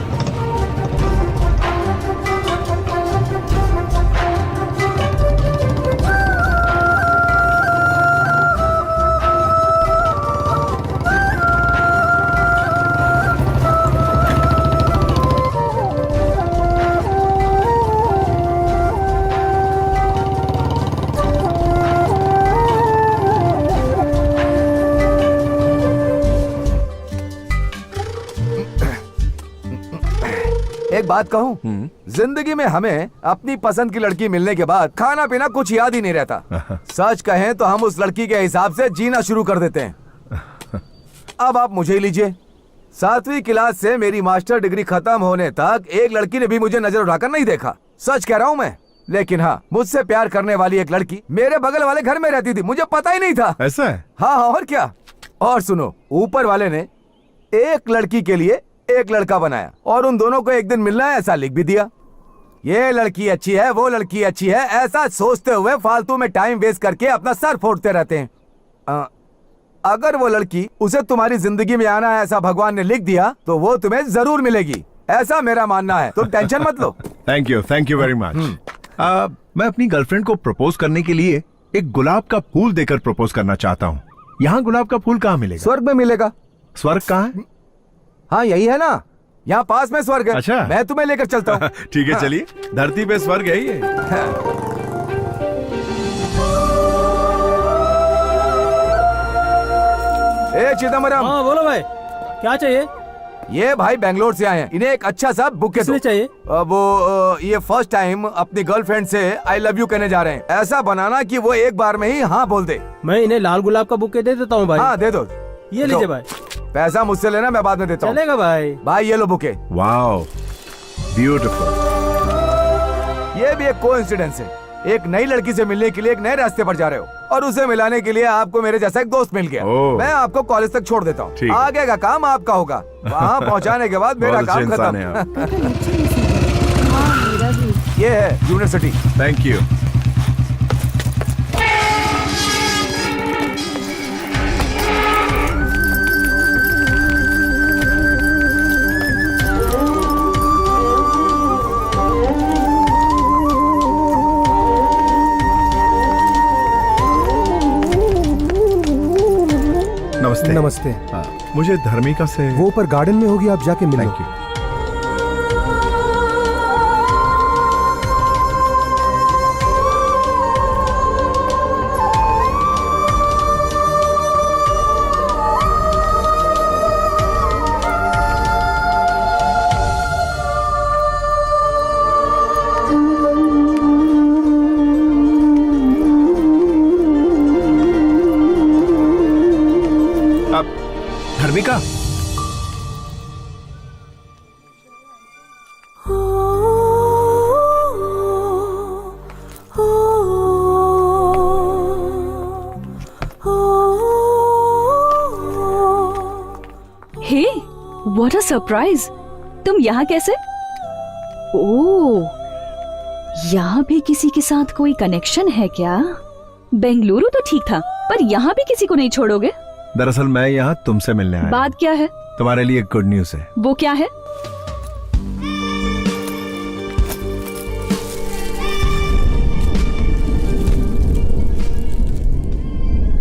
एक बात कहूँ, जिंदगी में हमें अपनी पसंद की लड़की मिलने के बाद खाना पीना कुछ याद ही नहीं रहता। सच कहें तो हम उस लड़की के हिसाब से जीना शुरू कर देते हैं। अब आप मुझे ही लीजिए, 7वीं क्लास से मेरी मास्टर डिग्री खत्म होने तक एक लड़की ने भी मुझे नजर उठाकर नहीं देखा। सच कह रहा हूँ मैं। लेकिन हाँ, मुझसे प्यार करने वाली एक लड़की मेरे बगल वाले घर में रहती थी, मुझे पता ही नहीं था। ऐसा है? हाँ हाँ, और क्या। और सुनो, ऊपर वाले ने एक लड़की के लिए एक लड़का बनाया और उन दोनों को एक दिन मिलना है ऐसा लिख भी दिया। ये लड़की अच्छी है, वो लड़की अच्छी है, ऐसा सोचते हुए फालतू में टाइम वेस्ट करके अपना सर फोड़ते रहते हैं। अगर वो लड़की उसे तुम्हारी जिंदगी में आना है ऐसा भगवान ने लिख दिया तो वो तुम्हें जरूर मिलेगी, ऐसा मेरा मानना है। तुम टेंशन मत लो। Thank you very much. मैं अपनी गर्लफ्रेंड को प्रपोज करने के लिए एक गुलाब का फूल देकर प्रपोज करना चाहता हूँ। यहाँ गुलाब का फूल कहाँ मिलेगा? स्वर्ग में मिलेगा। स्वर्ग कहाँ है? हाँ यही है ना, यहाँ पास में स्वर्ग है। अच्छा, मैं तुम्हें लेकर चलता हूँ। ठीक है, चलिए। धरती पे स्वर्ग है ये। ए चिदम्बरम। हाँ बोलो भाई, क्या चाहिए? ये भाई बेंगलोर से आए हैं, इन्हें एक अच्छा सा बुके दो। चाहिए? वो ये फर्स्ट टाइम अपनी गर्लफ्रेंड से आई लव यू कहने जा रहे हैं। ऐसा बनाना कि वो एक बार में ही हाँ बोल दे। मैं इन्हें लाल गुलाब का बुके दे देता हूँ भाई। हाँ दे दो। ये लीजिए भाई। पैसा मुझसे लेना, मैं बाद में देता हूँ। चलेगा भाई। भाई ये लो बुके। Wow, beautiful. ये भी एक कोइंसिडेंस है। एक नई लड़की से मिलने के लिए एक नए रास्ते पर जा रहे हो और उसे मिलाने के लिए आपको मेरे जैसा एक दोस्त मिल गया। मैं आपको कॉलेज तक छोड़ देता हूँ, आगे का काम आपका होगा। वहाँ पहुँचाने के बाद मेरा काम खत्म। ये है यूनिवर्सिटी। Thank you. नमस्ते। नमस्ते। मुझे धर्मिका से। वो ऊपर गार्डन में होगी, आप जाके मिलो। Thank you. Dharmika, hey, what a surprise! तुम यहाँ कैसे? ओह, यहाँ भी किसी के साथ कोई कनेक्शन है क्या? बेंगलुरु तो ठीक था, पर यहाँ भी किसी को नहीं छोड़ोगे? दरअसल मैं यहाँ तुमसे मिलने आया। बात क्या है? तुम्हारे लिए गुड न्यूज है। वो क्या है?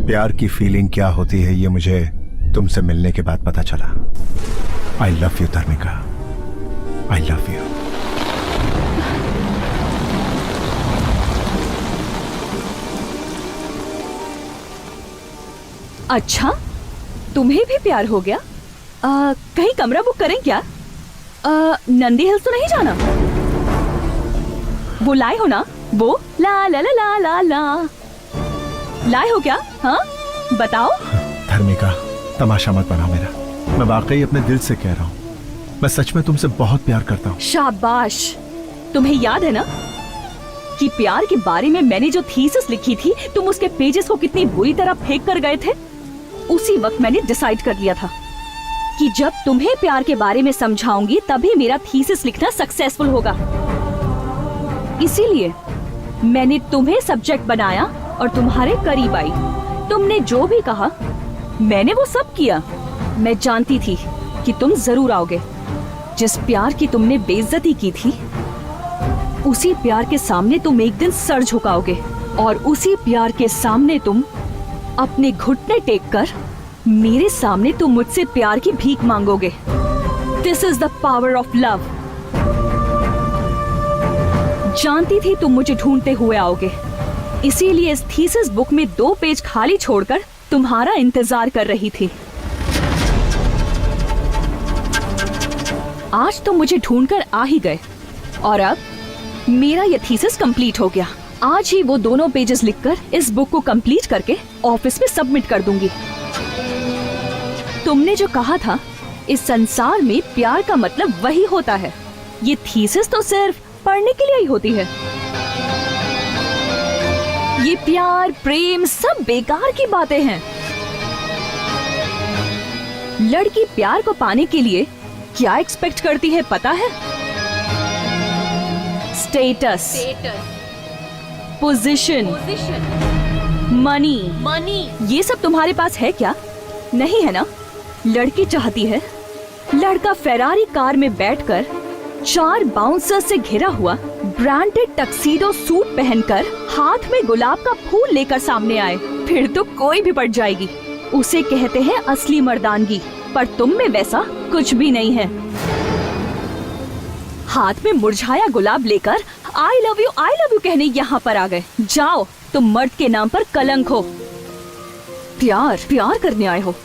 प्यार की फीलिंग क्या होती है ये मुझे तुमसे मिलने के बाद पता चला। I love you Dharmika, I love you. अच्छा, तुम्हें भी प्यार हो गया? कहीं कमरा बुक करें क्या? नंदी हिल्स तो नहीं जाना? वो लाए हो ना? वो ला ला ला ला ला ला लाए हो क्या? हाँ बताओ। धर्मिका, तमाशा मत बनाओ मेरा। मैं वाकई अपने दिल से कह रहा हूँ, मैं सच में तुमसे बहुत प्यार करता हूँ। शाबाश। तुम्हें याद है ना कि प्यार के बारे में मैंने जो थीसिस लिखी थी, तुम उसके पेजेस को कितनी बुरी तरह फेंक कर गए थे? उसी वक्त मैंने डिसाइड कर लिया था कि जब तुम्हें प्यार के बारे में समझाऊंगी तभी मेरा थीसिस लिखना सक्सेसफुल होगा। इसीलिए मैंने तुम्हें सब्जेक्ट बनाया और तुम्हारे करीब आई। तुमने जो भी कहा मैंने वो सब किया। मैं जानती थी कि तुम जरूर आओगे। जिस प्यार की तुमने बेइज्जती की थी, उसी प्यार के सामने तुम एक दिन सर झुकाओगे और उसी प्यार के सामने तुम अपने घुटने टेक कर मेरे सामने तुम मुझसे प्यार की भीख मांगोगे। This is the power of love. जानती थी तुम मुझे ढूंढते हुए आओगे, इसीलिए इस थीसिस बुक में 2 पेज खाली छोड़कर तुम्हारा इंतजार कर रही थी। आज तुम मुझे ढूंढकर आ ही गए और अब मेरा यह थीसिस कंप्लीट हो गया। आज ही वो दोनों पेजेस लिखकर इस बुक को कंप्लीट करके ऑफिस में सबमिट कर दूंगी। तुमने जो कहा था इस संसार में प्यार का मतलब वही होता है। ये थीसिस तो सिर्फ पढ़ने के लिए ही होती है। ये प्यार प्रेम सब बेकार की बातें हैं। लड़की प्यार को पाने के लिए क्या एक्सपेक्ट करती है पता है? Status, position, money. ये सब तुम्हारे पास है क्या? नहीं है ना? लड़की चाहती है लड़का फेरारी कार में बैठकर 4 बाउंसर से घिरा हुआ ब्रांडेड टक्सीडो सूट पहनकर हाथ में गुलाब का फूल लेकर सामने आए। फिर तो कोई भी पड़ जाएगी। उसे कहते हैं असली मर्दानगी, पर तुम में वैसा कुछ भी नहीं है। हाथ में मुरझाया गुलाब लेकर आई लव यू कहने यहाँ पर आ गए। जाओ, तुम मर्द के नाम पर कलंक हो। प्यार करने आए हो।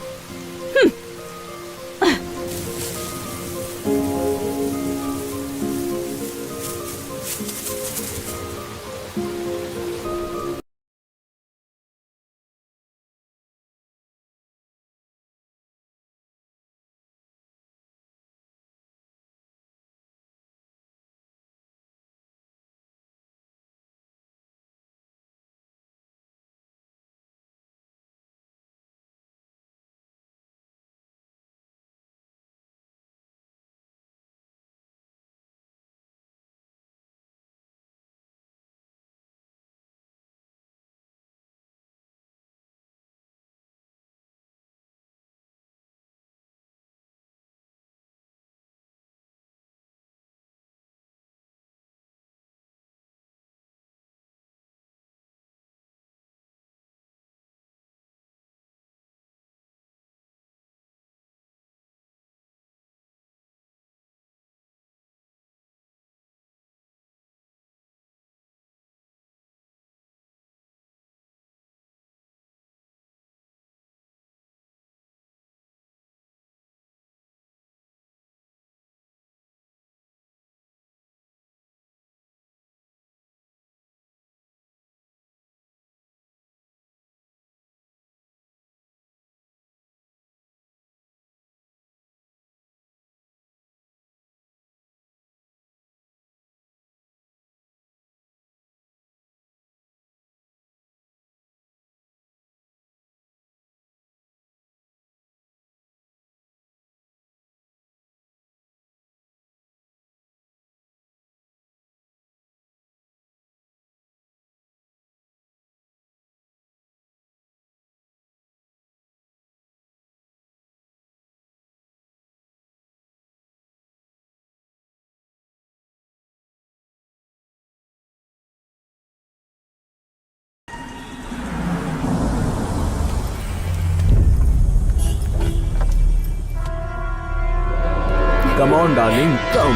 Come on, darling, come.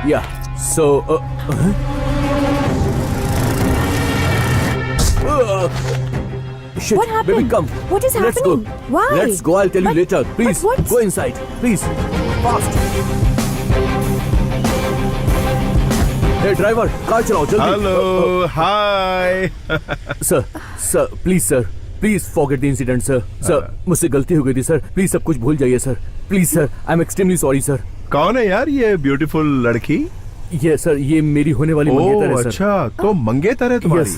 Yeah, so... Shit, What happened? baby, come. What is Let's happening? go. Why? Let's go, I'll tell you later. Please, what? go inside. Please, fast. Hey, driver, car चलाओ, जल्दी. Hello, hi. Sir, please, sir. Please forget the incident, sir. Sir, मुझसे गलती हो गई थी, sir. Please सब कुछ भूल जाइए, sir. Please, sir. I'm extremely sorry, sir. कौन है यार ये ब्यूटीफुल लड़की? ये सर, ये मेरी होने वाली मंगेतर है, सर. अच्छा, तो मंगेतर है तुम्हारी?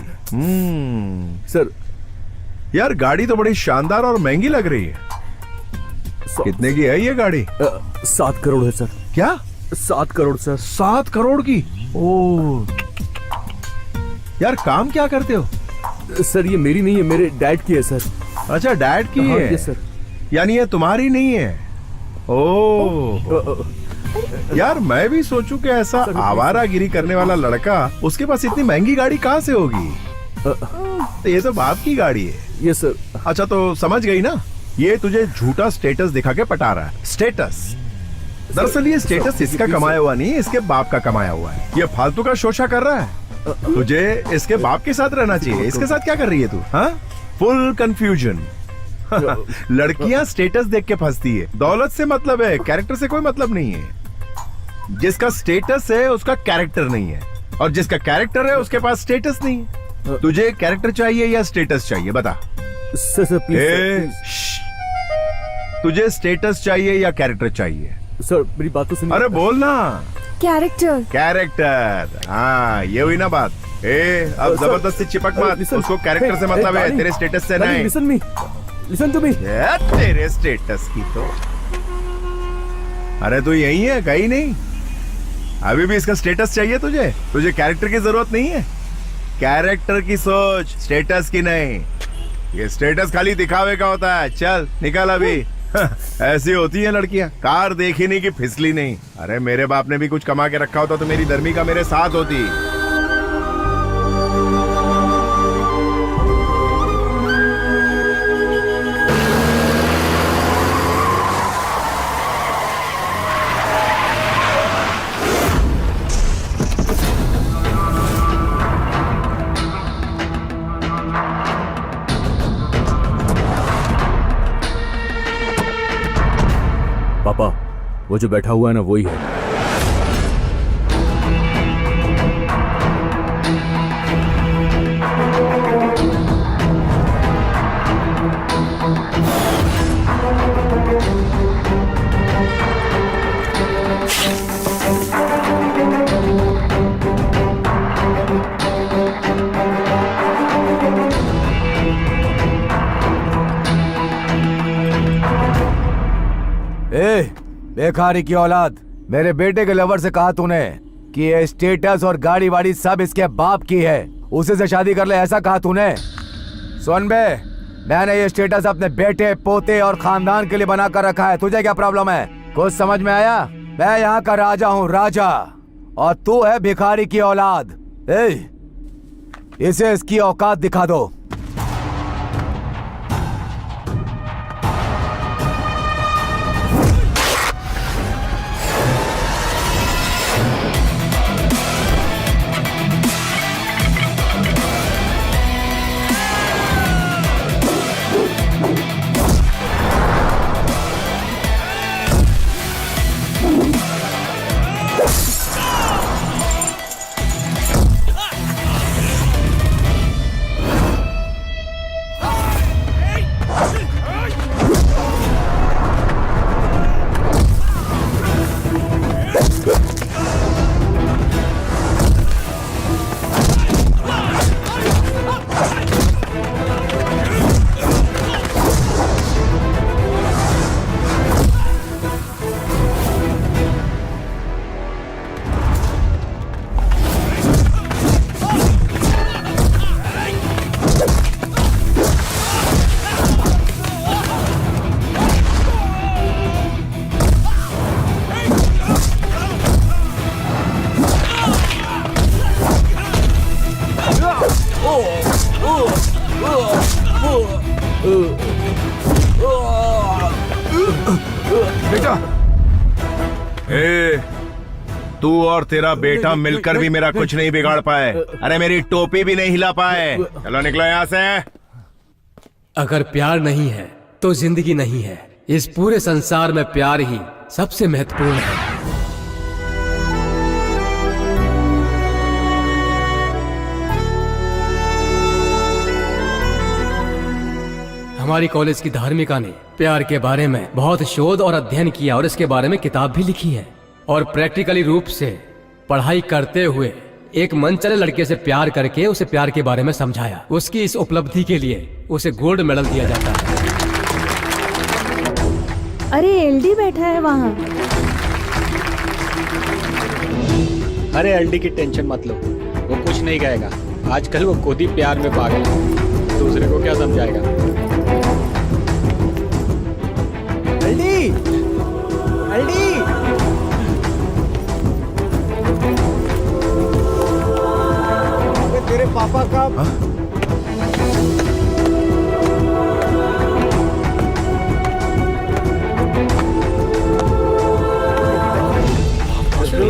सर, यार गाड़ी तो बड़ी शानदार और महंगी लग रही है। कितने की है ये गाड़ी? 7 करोड़ है, सर. क्या? 7 करोड़, सर. 7 करोड़ की? ओह, यार काम क्या करते हो? सर, ये मेरी नहीं है, मेरे डैड की है, सर. अच्छा, डैड की है? Yes, sir. यानी ये तुम्हारी नहीं है? ओह, यार मैं भी सोचूं कि ऐसा आवारागिरी करने वाला लड़का, उसके पास इतनी महंगी गाड़ी कहाँ से होगी? तो ये तो बाप की गाड़ी है। Yes sir. अच्छा, तो समझ गई ना, ये तुझे झूठा स्टेटस दिखा के पटा रहा है। स्टेटस, दरअसल ये स्टेटस इसका कमाया हुआ नहीं, इसके बाप का कमाया हुआ है। ये फालतू का शोशा कर रहा है। तुझे इसके बाप के साथ रहना चाहिए। इसके साथ क्या कर रही है तू? हाँ, फुल कंफ्यूजन। लड़कियां स्टेटस देख के फंसती है। दौलत से मतलब है, कैरेक्टर से कोई मतलब नहीं है। जिसका स्टेटस है उसका कैरेक्टर नहीं है, और जिसका कैरेक्टर है उसके पास स्टेटस नहीं है। तुझे कैरेक्टर चाहिए या स्टेटस चाहिए, बता। Sir please. तुझे स्टेटस चाहिए या कैरेक्टर चाहिए? सर मेरी बात तो सुनिए। अरे बोल ना। कैरेक्टर। कैरेक्टर, हाँ ये हुई ना बात। अब जबरदस्ती चिपक मत, उसको कैरेक्टर से मतलब है, तेरे स्टेटस से नहीं। Listen to me. तेरे स्टेटस की तो, अरे तू यही है, कहीं नहीं। अभी भी इसका स्टेटस चाहिए तुझे? तुझे कैरेक्टर की जरूरत नहीं है। कैरेक्टर की सोच, स्टेटस की नहीं। ये स्टेटस खाली दिखावे का होता है। चल निकल अभी। ऐसी होती है लड़कियां, कार देखी नहीं कि फिसली नहीं। अरे मेरे बाप ने भी कुछ कमा के रखा होता तो मेरी धर्मिका मेरे साथ होती। पापा, वो जो बैठा हुआ है ना वही है। बेकारी की औलाद, मेरे बेटे के लवर से कहा तूने कि ये स्टेटस और गाड़ी वाड़ी सब इसके बाप की है, उसी से शादी कर ले, ऐसा कहा तूने? सुन बे, मैंने ये स्टेटस अपने बेटे, पोते और खानदान के लिए बना कर रखा है। तुझे क्या प्रॉब्लम है? कुछ समझ में आया? मैं यहाँ का राजा हूँ, राजा, और तू है भिखारी की औलाद। इसे इसकी औकात दिखा दो। तू और तेरा बेटा मिलकर भी मेरा कुछ नहीं बिगाड़ पाए। अरे मेरी टोपी भी नहीं हिला पाए। चलो निकलो यहाँ से। अगर प्यार नहीं है तो जिंदगी नहीं है। इस पूरे संसार में प्यार ही सबसे महत्वपूर्ण है। हमारी कॉलेज की धार्मिका ने प्यार के बारे में बहुत शोध और अध्ययन किया और इसके बारे में किताब भी लिखी है, और प्रैक्टिकली रूप से पढ़ाई करते हुए एक मनचले लड़के से प्यार करके उसे प्यार के बारे में समझाया। उसकी इस उपलब्धि के लिए उसे गोल्ड मेडल दिया जाता है। अरे एलडी बैठा है वहाँ। अरे एलडी की टेंशन मत लो, वो कुछ नहीं कहेगा। आजकल वो खुद ही प्यार में पागल है, दूसरे को क्या समझाएगा। एलडी, एलडी, तेरे पापा का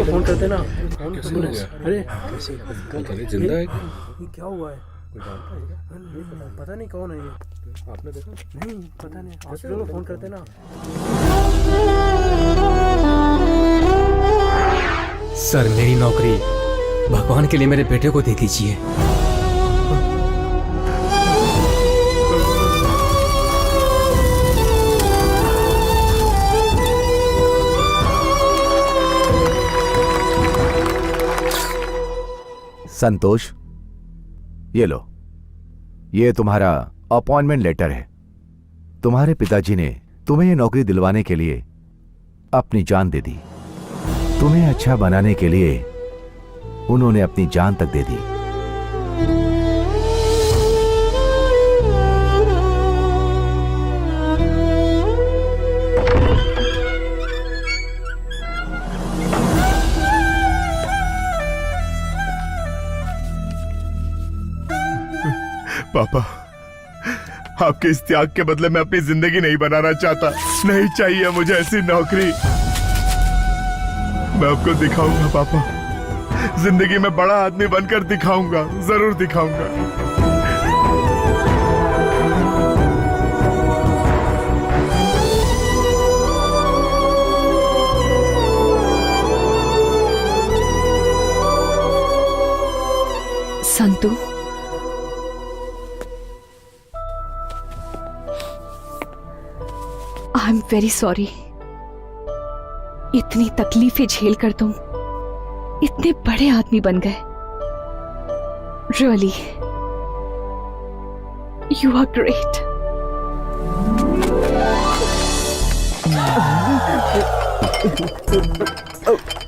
फोन करते ना। अरे जिंदा है क्या हुआ है? पता नहीं कौन है ये। आपने देखा? नहीं पता नहीं, हॉस्पिटल में फोन करते ना। सर मेरी नौकरी भगवान के लिए मेरे बेटे को दे दीजिए। संतोष, ये लो, ये तुम्हारा अपॉइंटमेंट लेटर है। तुम्हारे पिताजी ने तुम्हें ये नौकरी दिलवाने के लिए अपनी जान दे दी। तुम्हें अच्छा बनाने के लिए उन्होंने अपनी जान तक दे दी। पापा, आपके इस त्याग के बदले मैं अपनी जिंदगी नहीं बनाना चाहता। नहीं चाहिए मुझे ऐसी नौकरी। मैं आपको दिखाऊंगा पापा, जिंदगी में बड़ा आदमी बनकर दिखाऊंगा, जरूर दिखाऊंगा। Santu, I am very sorry. इतनी तकलीफें झेलकर तुम इतने बड़े आदमी बन गए। Really, you are great.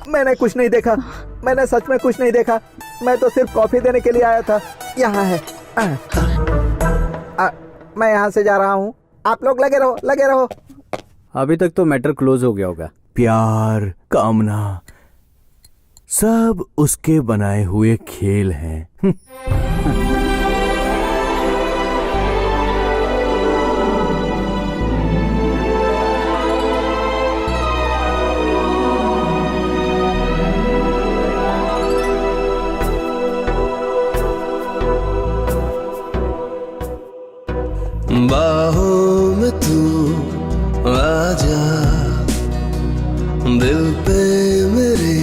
मैंने कुछ नहीं देखा, मैंने सच में कुछ नहीं देखा। मैं तो सिर्फ कॉफी देने के लिए आया था। यहाँ है। मैं यहाँ से जा रहा हूँ, आप लोग लगे रहो, लगे रहो। अभी तक तो मैटर क्लोज हो गया होगा। प्यार, कामना, सब उसके बनाए हुए खेल हैं। बाहों में तू आजा, दिल पे मेरे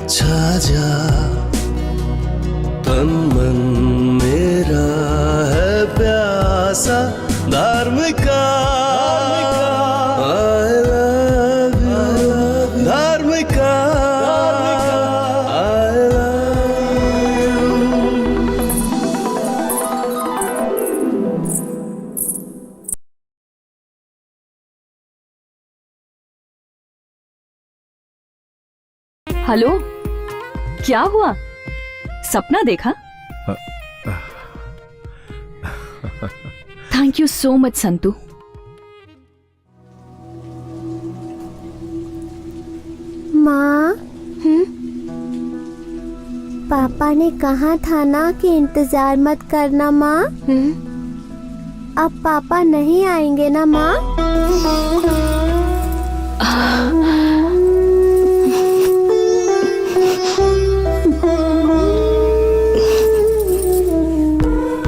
छा जा। तन मन मेरा है प्यासा Dharmika. I love you, Dharmika. I love you। Hello, क्या हुआ? सपना देखा? Thank you so much Santu. माँ, पापा ने कहा था ना कि इंतजार मत करना माँ। अब पापा नहीं आएंगे ना माँ?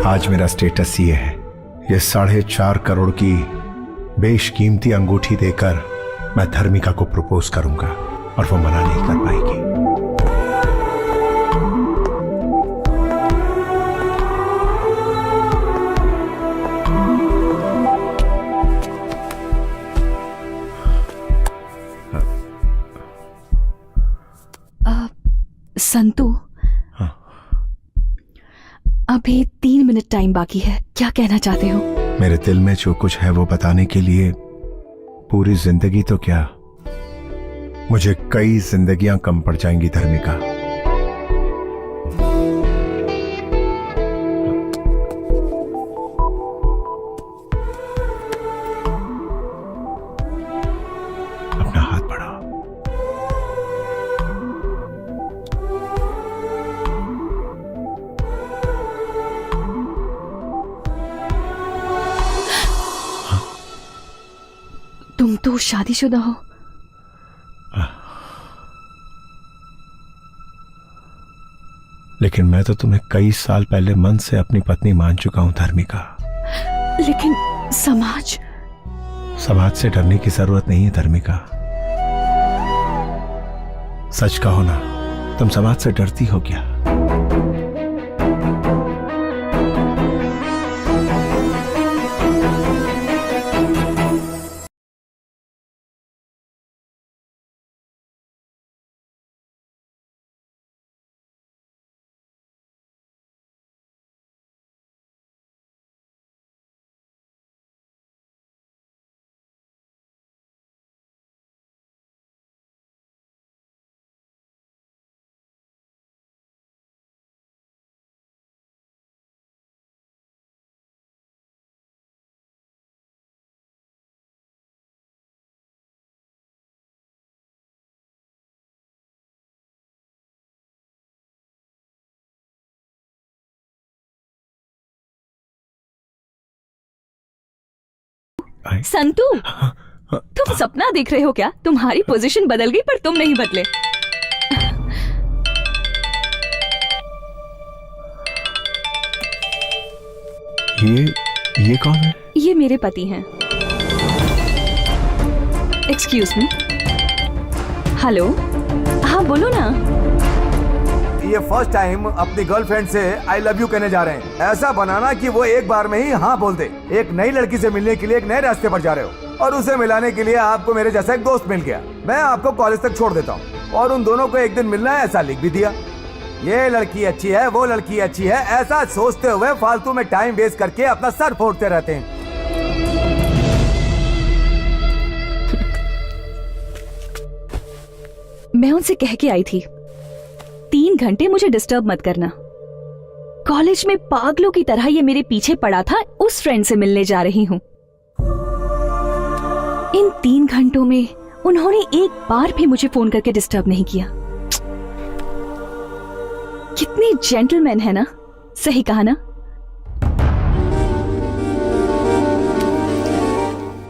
आज मेरा स्टेटस ये है, ये 4.5 करोड़ की बेशकीमती अंगूठी देकर मैं धर्मिका को प्रपोज करूंगा और वो मना नहीं कर पाएगी। संतू, अभी 3 मिनट टाइम बाकी है, क्या कहना चाहते हो? मेरे दिल में जो कुछ है वो बताने के लिए पूरी जिंदगी तो क्या, मुझे कई जिंदगियां कम पड़ जाएंगी धर्मिका। अपना हाथ बढ़ाओ। तुम तो शादीशुदा हो। लेकिन मैं तो तुम्हें कई साल पहले मन से अपनी पत्नी मान चुका हूं धर्मिका। लेकिन समाज से डरने की जरूरत नहीं है धर्मिका। सच कहो ना, तुम समाज से डरती हो क्या? संतू, तुम सपना देख रहे हो क्या? तुम्हारी पोजीशन बदल गई पर तुम नहीं बदले। ये कौन है? ये मेरे पति हैं। Excuse me. हेलो, हाँ बोलो ना। ये फर्स्ट टाइम अपनी गर्लफ्रेंड से आई लव यू कहने जा रहे हैं। ऐसा बनाना कि वो एक बार में ही हाँ बोल दे। एक नई लड़की से मिलने के लिए एक नए रास्ते पर जा रहे हो और उसे मिलाने के लिए आपको मेरे जैसा एक दोस्त मिल गया। मैं आपको कॉलेज तक छोड़ देता हूँ और उन दोनों को एक दिन मिलना है ऐसा लिख भी दिया। ये लड़की अच्छी है, वो लड़की अच्छी है, ऐसा सोचते हुए फालतू में टाइम वेस्ट करके अपना सर फोड़ते रहते हैं। मैं उनसे कह के आई थी 3 घंटे मुझे डिस्टर्ब मत करना। कॉलेज में पागलों की तरह ये मेरे पीछे पड़ा था, उस फ्रेंड से मिलने जा रही हूँ। इन 3 घंटों में उन्होंने एक बार भी मुझे फोन करके डिस्टर्ब नहीं किया। कितने जेंटलमैन है ना, सही कहा ना?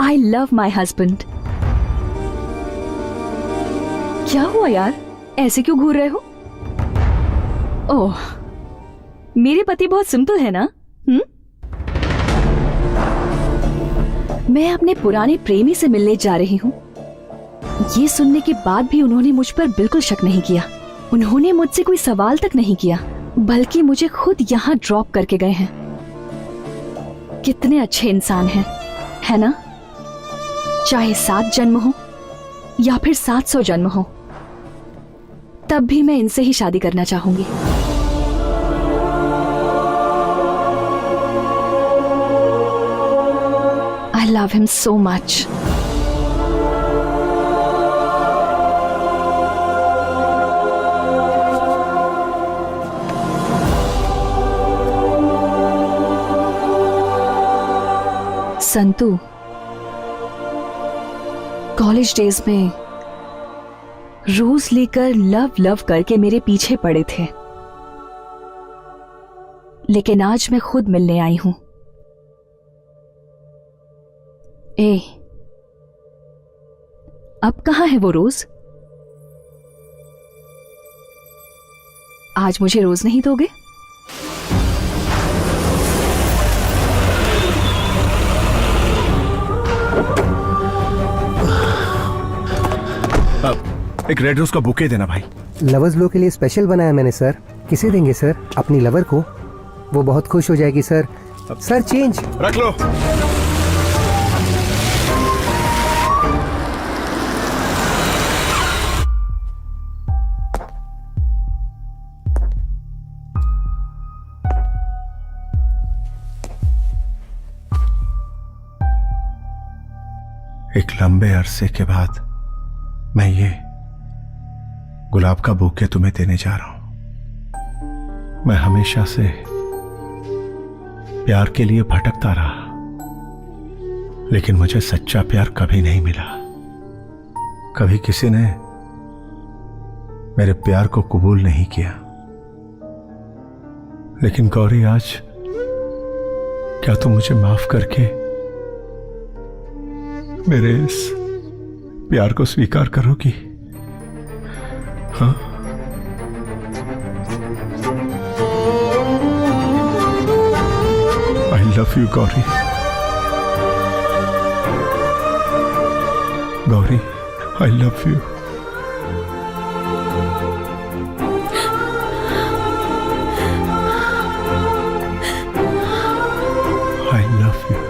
I love my husband. क्या हुआ यार, ऐसे क्यों घूर रहे हो? ओह, मेरे पति बहुत सिंपल है ना? मैं अपने पुराने प्रेमी से मिलने जा रही हूँ। ये सुनने के बाद भी उन्होंने मुझ पर बिल्कुल शक नहीं किया। उन्होंने मुझसे कोई सवाल तक नहीं किया, बल्कि मुझे खुद यहाँ ड्रॉप करके गए हैं। कितने अच्छे इंसान हैं, है ना? चाहे 7 जन्म हो या फिर 700 जन्म हो, तब भी मैं इनसे ही शादी करना चाहूंगी। I love him so much. Santu, college days में रोज लेकर लव लव करके मेरे पीछे पड़े थे, लेकिन आज मैं खुद मिलने आई हूं। अब कहां है वो रोज? आज मुझे रोज नहीं दोगे? एक रेड रोज का बुके देना भाई। लवर्स लो के लिए स्पेशल बनाया मैंने सर। किसे देंगे सर? अपनी लवर को, वो बहुत खुश हो जाएगी सर। सर चेंज रख लो। एक लंबे अरसे के बाद मैं ये गुलाब का बुके तुम्हें देने जा रहा हूं। मैं हमेशा से प्यार के लिए भटकता रहा, लेकिन मुझे सच्चा प्यार कभी नहीं मिला। कभी किसी ने मेरे प्यार को कबूल नहीं किया। लेकिन गौरी, आज क्या तुम मुझे माफ करके मेरे इस प्यार को स्वीकार करोगी? हाँ? आई love you Gauri. Gauri, I love you. I love you.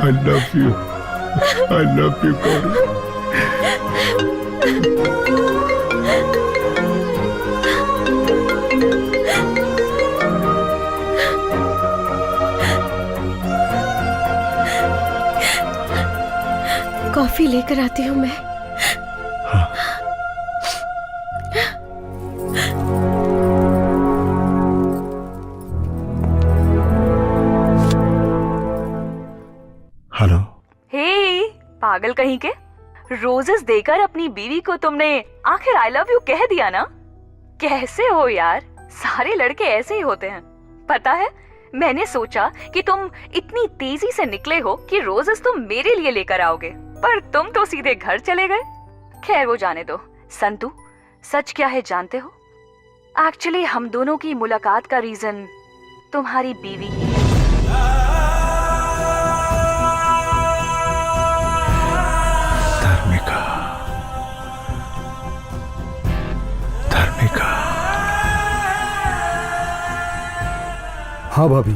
I love you. I love you, Gauri. Coffee लेकर आती हूँ मैं। हे, पागल कहीं के, रोजेस देकर अपनी बीवी को तुमने आखिर आई लव यू कह दिया ना? कैसे हो यार, सारे लड़के ऐसे ही होते हैं। पता है, मैंने सोचा कि तुम इतनी तेजी से निकले हो कि रोजेस तुम मेरे लिए लेकर आओगे, पर तुम तो सीधे घर चले गए। खैर वो जाने दो। संतू, सच क्या है जानते हो? एक्चुअली हम दोनों की मुलाकात का रीजन तुम्हारी बीवी ही है। धार्मिका, धार्मिका। हाँ भाभी,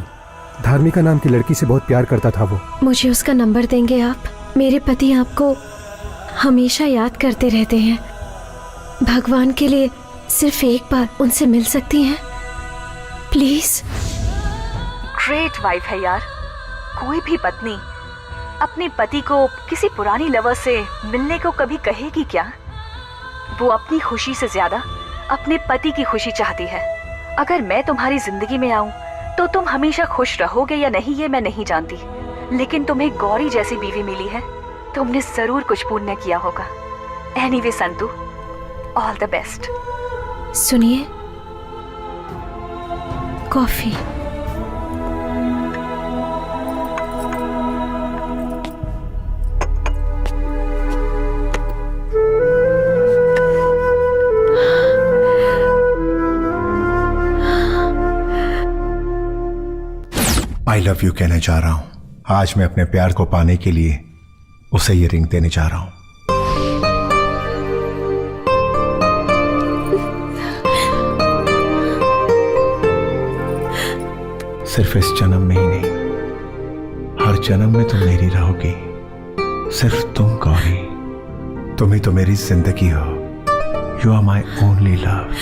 धार्मिका नाम की लड़की से बहुत प्यार करता था वो। मुझे उसका नंबर देंगे आप? मेरे पति आपको हमेशा याद करते रहते हैं। भगवान के लिए सिर्फ एक बार उनसे मिल सकती हैं प्लीज? ग्रेट वाइफ है यार। कोई भी पत्नी अपने पति को किसी पुरानी लवर से मिलने को कभी कहेगी क्या? वो अपनी खुशी से ज्यादा अपने पति की खुशी चाहती है। अगर मैं तुम्हारी जिंदगी में आऊं तो तुम हमेशा खुश रहोगे या नहीं ये मैं नहीं जानती, लेकिन तुम्हें गौरी जैसी बीवी मिली है, तुमने जरूर कुछ पुण्य किया होगा। Anyway Santu, all the best. सुनिए, कॉफी। आई लव यू कहने जा रहा हूं। आज मैं अपने प्यार को पाने के लिए उसे ये रिंग देने जा रहा हूं। सिर्फ इस जन्म में ही नहीं, हर जन्म में तुम मेरी रहोगी। सिर्फ तुम गौरी, तुम ही तो मेरी जिंदगी हो। You are my only love.